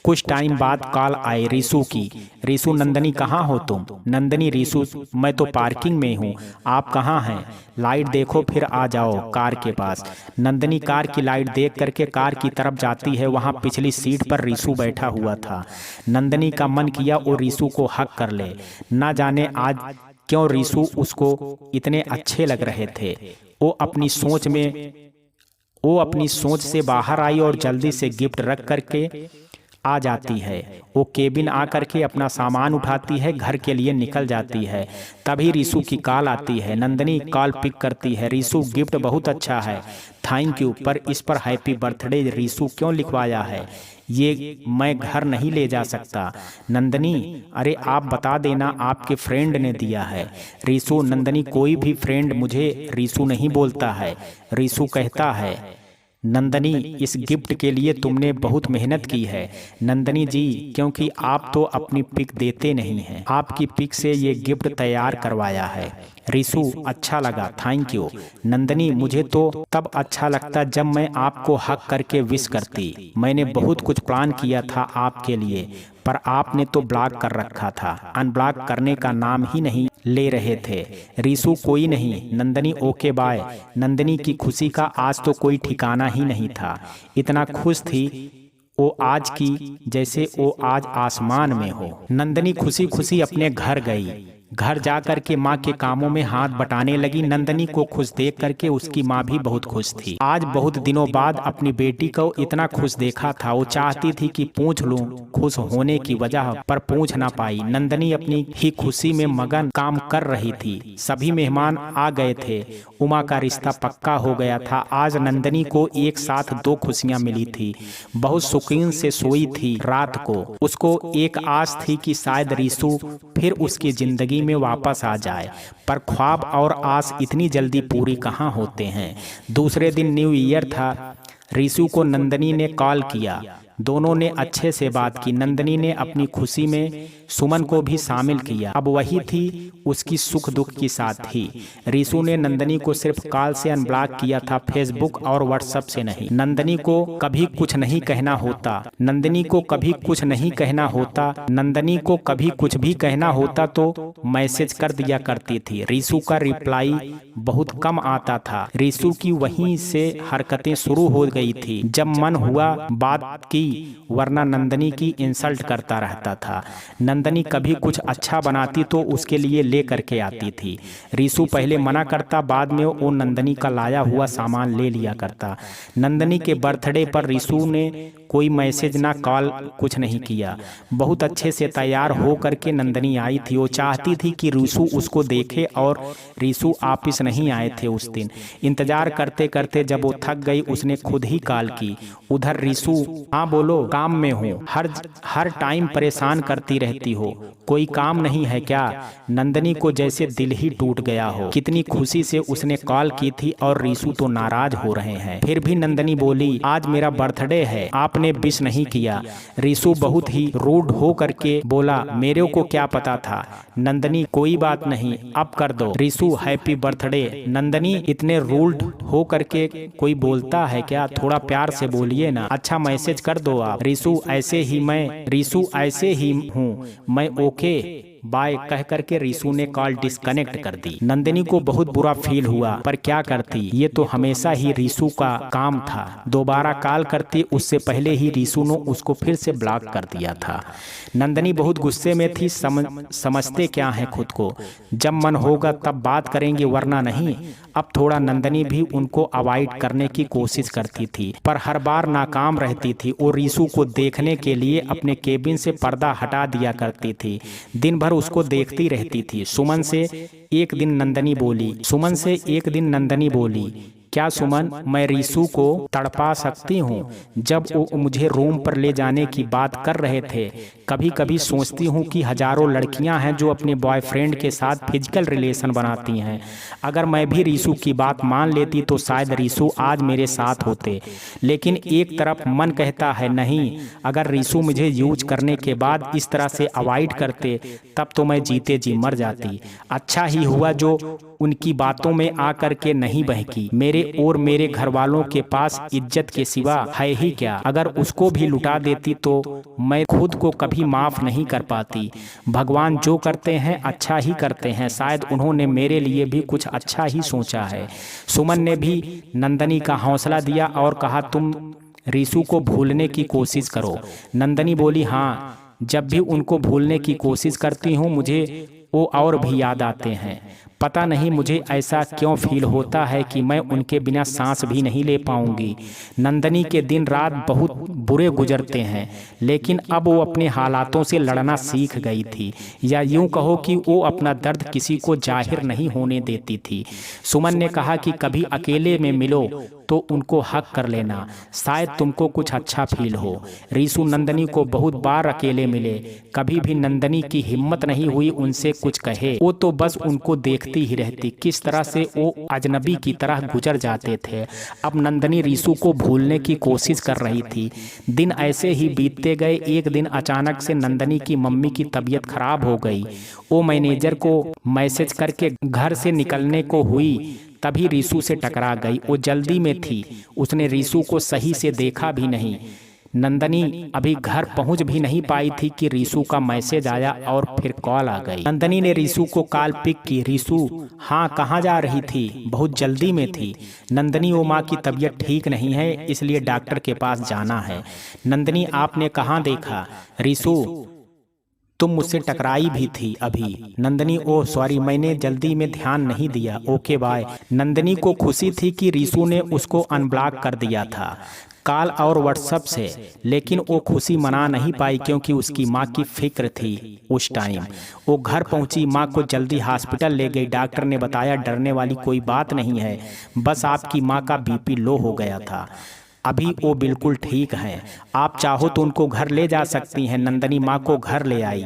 कुछ टाइम बाद कॉल आई रीशु की। रीशु, नंदनी कहाँ हो तुम? नंदनी, रीशु, मैं तो पार्किंग में हूँ, आप कहाँ हैं? लाइट देखो फिर आ जाओ कार के पास। नंदनी कार की लाइट देख करके कार की तरफ जाती है। वहाँ पिछली सीट पर रीशु बैठा हुआ था। नंदनी का मन किया वो रीशु को हक कर ले। ना जाने आज क्यों रीशु उसको इतने अच्छे लग रहे थे। वो अपनी सोच से बाहर आई और जल्दी से गिफ्ट रख करके आ जाती है। वो केबिन आ करके अपना सामान उठाती है, घर के लिए निकल जाती है। तभी रीशु की कॉल आती है। नंदनी कॉल पिक करती है। रीशु, गिफ्ट बहुत अच्छा है, थैंक यू, पर इस पर हैप्पी बर्थडे रीशु क्यों लिखवाया है? ये मैं घर नहीं ले जा सकता। नंदनी, अरे आप बता देना, आपके फ्रेंड ने दिया है। रीशु, नंदनी कोई भी फ्रेंड मुझे रीशु नहीं बोलता है। रीशु कहता है, नंदनी इस गिफ्ट के लिए तुमने बहुत मेहनत की है। नंदनी जी, क्योंकि आप तो अपनी पिक देते नहीं हैं, आपकी पिक से ये गिफ्ट तैयार करवाया है। रीशु, अच्छा लगा, थैंक यू। नंदनी, मुझे तो तब अच्छा लगता जब मैं आपको हक करके विश करती। मैंने बहुत कुछ प्लान किया था आपके लिए, पर आपने तो ब्लॉक कर रखा था, अनब्लॉक करने का नाम ही नहीं ले रहे थे। रीशु, कोई नहीं। Nandini, okay bye. नंदनी की खुशी का आज तो कोई ठिकाना ही नहीं था। इतना खुश थी वो आज की जैसे वो आज आसमान में हो। नंदनी खुशी खुशी अपने घर गई। घर जाकर के माँ के कामों में हाथ बटाने लगी। नंदनी को खुश देख करके उसकी माँ भी बहुत खुश थी। आज बहुत दिनों बाद अपनी बेटी को इतना खुश देखा था। वो चाहती थी कि पूछ लूं खुश होने की वजह, पर पूछ ना पाई। नंदनी अपनी ही खुशी में मगन काम कर रही थी। सभी मेहमान आ गए थे। उमा का रिश्ता पक्का हो गया था। आज नंदनी को एक साथ दो खुशियां मिली थी। बहुत सुकून से सोई थी रात को। उसको एक आस थी कि शायद रीशु फिर उसकी जिंदगी में वापस आ जाए, पर ख्वाब और आस इतनी जल्दी पूरी कहाँ होते हैं। दूसरे दिन न्यू ईयर था। रीशु को नंदनी ने कॉल किया। दोनों ने अच्छे से बात की। नंदनी ने अपनी खुशी में सुमन को भी शामिल किया। अब वही थी उसकी सुख दुख की साथी। रीशु ने नंदनी को सिर्फ कॉल से अनब्लॉक किया था, फेसबुक और व्हाट्सएप से नहीं। नंदनी को कभी कुछ नहीं कहना होता। नंदनी को कभी कुछ नहीं कहना होता। नंदनी को कभी कुछ भी कहना होता तो मैसेज कर दिया करती थी। रीशु का रिप्लाई बहुत कम आता था। रीशु की वहीं से हरकतें शुरू हो गई थी। जब मन हुआ बात की वरना नंदनी की इंसल्ट करता रहता था। नंदनी कभी कुछ अच्छा बनाती तो उसके लिए ले करके आती थी। रीशु पहले मना करता, बाद में वो नंदनी का लाया हुआ सामान ले लिया करता। नंदनी के बर्थडे पर रीशु ने कोई मैसेज ना कॉल कुछ नहीं किया। बहुत अच्छे से तैयार हो करके नंदनी आई थी। वो चाहती थी कि रीशु उसको देखे और रीशु वापिस नहीं आए थे उस दिन। इंतजार करते करते जब वो थक गई उसने खुद ही कॉल की। उधर रीशु, हाँ बोलो, काम में हूँ, हर टाइम परेशान करती रहती हो, कोई काम नहीं है क्या? नंदनी को जैसे दिल ही टूट गया हो। कितनी खुशी से उसने कॉल की थी और रीशु तो नाराज हो रहे हैं। फिर भी नंदनी बोली, आज मेरा बर्थडे है, आपने विश नहीं किया। रीशु बहुत ही रूड हो करके बोला, मेरे को क्या पता था। नंदनी, कोई बात नहीं, अब कर दो। Rishu, happy birthday. नंदनी, इतने रूड हो करके कोई बोलता है क्या? थोड़ा प्यार से बोलिए ना। अच्छा मैसेज कर दो आप। रीशु ऐसे ही हूँ मैं, ओके बाय कह करके रीशु ने कॉल डिस्कनेक्ट कर दी। नंदिनी को बहुत बुरा फील हुआ, पर क्या करती, ये तो हमेशा ही रीशु का काम था। दोबारा कॉल करती उससे पहले ही रीशु ने उसको फिर से ब्लॉक कर दिया था। नंदिनी बहुत गुस्से में थी। समझते क्या है खुद को, जब मन होगा तब बात करेंगे वरना नहीं। अब थोड़ा नंदिनी भी उनको अवॉइड करने की कोशिश करती थी, पर हर बार नाकाम रहती थी। वो रीशु को देखने के लिए अपने केबिन से पर्दा हटा दिया करती थी। दिन भर उसको देखती रहती थी। सुमन से एक दिन नंदिनी बोली, क्या सुमन, मैं रीशु को तड़पा सकती हूँ? जब वो मुझे रूम पर ले जाने की बात कर रहे थे, कभी कभी सोचती हूँ कि हजारों लड़कियां हैं जो अपने बॉयफ्रेंड के साथ फिजिकल रिलेशन बनाती हैं। अगर मैं भी रीशु की बात मान लेती तो शायद रीशु आज मेरे साथ होते। लेकिन एक तरफ मन कहता है नहीं, अगर रीशु मुझे यूज करने के बाद इस तरह से अवॉइड करते तब तो मैं जीते जी मर जाती। अच्छा ही हुआ जो उनकी बातों में आकर के नहीं बहकी। मेरे और मेरे घर वालों के पास इज्जत के सिवा है ही क्या? अगर उसको भी लुटा देती तो मैं खुद को कभी माफ नहीं कर पाती। भगवान जो करते हैं अच्छा ही करते हैं, शायद उन्होंने मेरे लिए भी कुछ अच्छा ही सोचा है। सुमन ने भी नंदिनी का हौसला दिया और कहा, तुम रीशु को भूलने की कोशिश करो। नंदिनी बोली, हाँ, जब भी उनको भूलने की कोशिश करती हूँ मुझे वो और भी याद आते हैं। पता नहीं मुझे ऐसा क्यों फील होता है कि मैं उनके बिना सांस भी नहीं ले पाऊंगी। नंदिनी के दिन रात बहुत बुरे गुजरते हैं, लेकिन अब वो अपने हालातों से लड़ना सीख गई थी, या यूं कहो कि वो अपना दर्द किसी को जाहिर नहीं होने देती थी। सुमन ने कहा कि कभी अकेले में मिलो तो उनको हक कर लेना, शायद तुमको कुछ अच्छा फील हो। रीशु नंदिनी को बहुत बार अकेले मिले, कभी भी नंदिनी की हिम्मत नहीं हुई उनसे कुछ कहे। वो तो बस उनको देखती ही रहती, किस तरह से वो अजनबी की तरह गुजर जाते थे। अब नंदिनी रीशु को भूलने की कोशिश कर रही थी। दिन ऐसे ही बीतते गए। एक दिन अचानक से नंदिनी की मम्मी की तबीयत खराब हो गई। वो मैनेजर को मैसेज करके घर से निकलने को हुई, तभी रीशु से टकरा गई। वो जल्दी में थी, उसने रीशु को सही से देखा भी नहीं। नंदिनी अभी घर पहुंच भी नहीं पाई थी कि रीशु का मैसेज आया और फिर कॉल आ गई। नंदिनी ने रीशु को कॉल पिक की। रीशु, हाँ, कहाँ जा रही थी? बहुत जल्दी में थी। नंदिनी, वो माँ की तबीयत ठीक नहीं है, इसलिए डॉक्टर के पास जाना है। नंदिनी, आपने कहाँ देखा? रीशु, तुम मुझसे टकराई भी थी अभी। नंदिनी, ओह सॉरी, मैंने जल्दी में ध्यान नहीं दिया, ओके बाय। नंदिनी को खुशी थी कि रीशु ने उसको अनब्लॉक कर दिया था कॉल और व्हाट्सएप से, लेकिन वो खुशी मना नहीं पाई क्योंकि उसकी माँ की फिक्र थी उस टाइम। वो घर पहुंची, माँ को जल्दी हॉस्पिटल ले गई। डॉक्टर ने बताया डरने वाली कोई बात नहीं है, बस आपकी माँ का बीपी लो हो गया था, अभी वो बिल्कुल ठीक हैं, आप चाहो तो उनको घर ले जा सकती हैं। नंदिनी माँ को घर ले आई।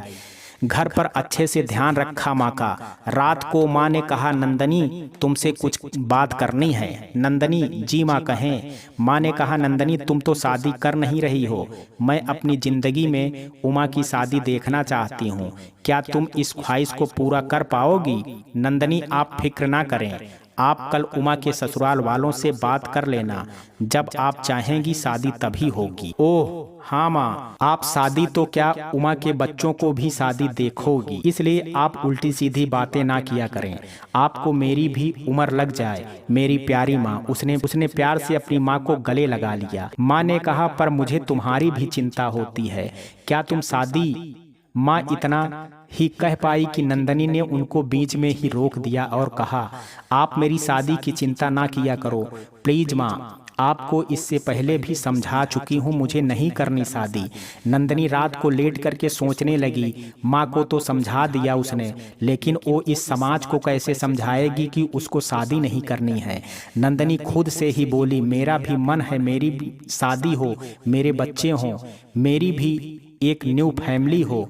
घर पर अच्छे से ध्यान रखा माँ का। रात को माँ ने कहा, नंदिनी तुमसे कुछ बात करनी है। नंदिनी, जी माँ कहें। माँ ने कहा, नंदिनी तुम तो शादी कर नहीं रही हो, मैं अपनी जिंदगी में उमा की शादी देखना चाहती हूँ, क्या तुम इस ख्वाहिश को पूरा कर पाओगी? नंदिनी, आप फिक्र ना करें, आप कल उमा के ससुराल वालों से बात कर लेना, जब आप चाहेंगी शादी तभी होगी। ओह हाँ माँ, आप शादी तो क्या उमा के बच्चों को भी शादी देखोगी, इसलिए आप उल्टी सीधी बातें ना किया करें। आपको मेरी भी उम्र लग जाए मेरी प्यारी माँ। उसने प्यार से अपनी माँ को गले लगा लिया। माँ ने कहा, पर मुझे तुम्हारी भी चिंता होती है, क्या तुम शादी। माँ इतना ही कह पाई कि नंदनी ने उनको बीच में ही रोक दिया और कहा, आप मेरी शादी की चिंता ना किया करो प्लीज माँ, आपको इससे पहले भी समझा चुकी हूँ, मुझे नहीं करनी शादी। नंदनी रात को लेट करके सोचने लगी, माँ को तो समझा दिया उसने, लेकिन वो इस समाज को कैसे समझाएगी कि उसको शादी नहीं करनी है। नंदनी खुद से ही बोली, मेरा भी मन है मेरी भी शादी हो, मेरे बच्चे हों, मेरी भी एक न्यू फैमिली हो,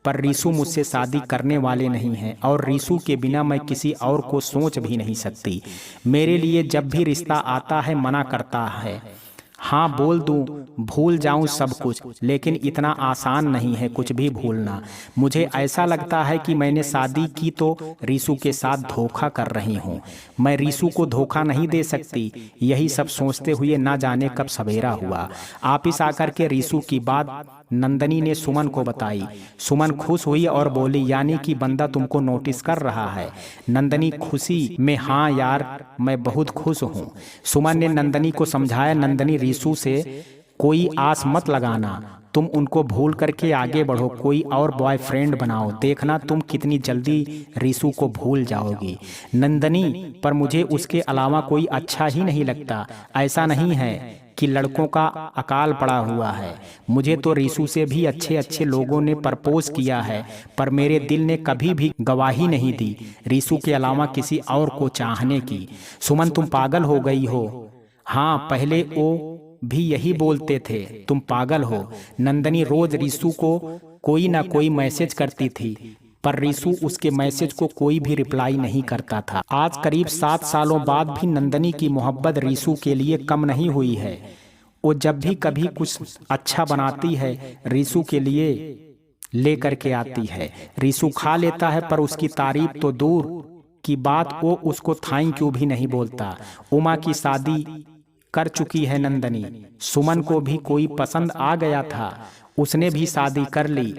पर रीसू मुझसे शादी करने वाले नहीं हैं और रीसू के बिना मैं किसी और को सोच भी नहीं सकती। मेरे लिए जब भी रिश्ता आता है मना करता है। हाँ बोल दूं, भूल जाऊं सब कुछ, लेकिन इतना आसान नहीं है कुछ भी भूलना। मुझे ऐसा लगता है कि मैंने शादी की तो रीसू के साथ धोखा कर रही हूँ। मैं रीसू को धोखा नहीं दे सकती। यही सब सोचते हुए ना जाने कब सवेरा हुआ। ऑफिस आकर के रीसू की बात नंदनी ने सुमन को बताई। सुमन खुश हुई और बोली, यानी कि बंदा तुमको नोटिस कर रहा है। नंदनी खुशी में, हाँ यार मैं बहुत खुश हूँ। सुमन ने नंदनी को समझाया, नंदनी रीसू से कोई आस मत लगाना, तुम उनको भूल करके आगे बढ़ो, कोई और बॉयफ्रेंड बनाओ, देखना तुम कितनी जल्दी रीसू को भूल जाओगी। नंदनी, पर मुझे उसके अलावा कोई अच्छा ही नहीं लगता। ऐसा नहीं है कि लड़कों का अकाल पड़ा हुआ है, मुझे तो रीसू से भी अच्छे अच्छे लोगों ने प्रपोज किया है, पर मेरे दिल ने कभी भी गवाही नहीं दी रीसू के अलावा किसी और को चाहने की। सुमन तुम पागल हो गई हो। हाँ पहले वो भी यही बोलते थे, तुम पागल हो। नंदनी रोज रीसू को कोई ना कोई मैसेज करती थी, पर रीसू उसके मैसेज को कोई भी रिप्लाई नहीं करता था। आज करीब 7 सालों बाद भी नंदनी की मोहब्बत रीसू के लिए कम नहीं हुई है। वो जब भी कभी कुछ अच्छा बनाती है रीसू के लिए ले करके आती है। रीसू खा लेता है, पर उसकी तारीफ तो दूर की बात, वो उसको थैंक यू भी नहीं बोलता। उमा की शादी कर चुकी है नंदनी। सुमन को भी कोई पसंद आ गया था, उसने भी शादी कर ली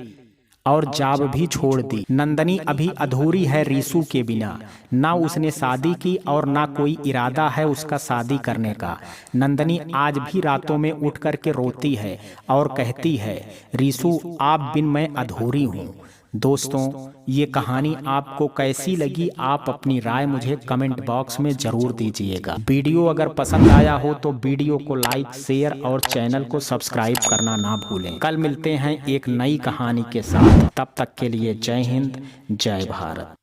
और जॉब भी छोड़ दी। नंदनी अभी अधूरी है रीसू के बिना, ना उसने शादी की और ना कोई इरादा है उसका शादी करने का। नंदनी आज भी रातों में उठ करके रोती है और कहती है, रीसू आप बिन मैं अधूरी हूँ। दोस्तों ये कहानी आपको कैसी लगी, आप अपनी राय मुझे कमेंट बॉक्स में जरूर दीजिएगा। वीडियो अगर पसंद आया हो तो वीडियो को लाइक, शेयर और चैनल को सब्सक्राइब करना ना भूलें। कल मिलते हैं एक नई कहानी के साथ, तब तक के लिए जय हिंद, जय भारत।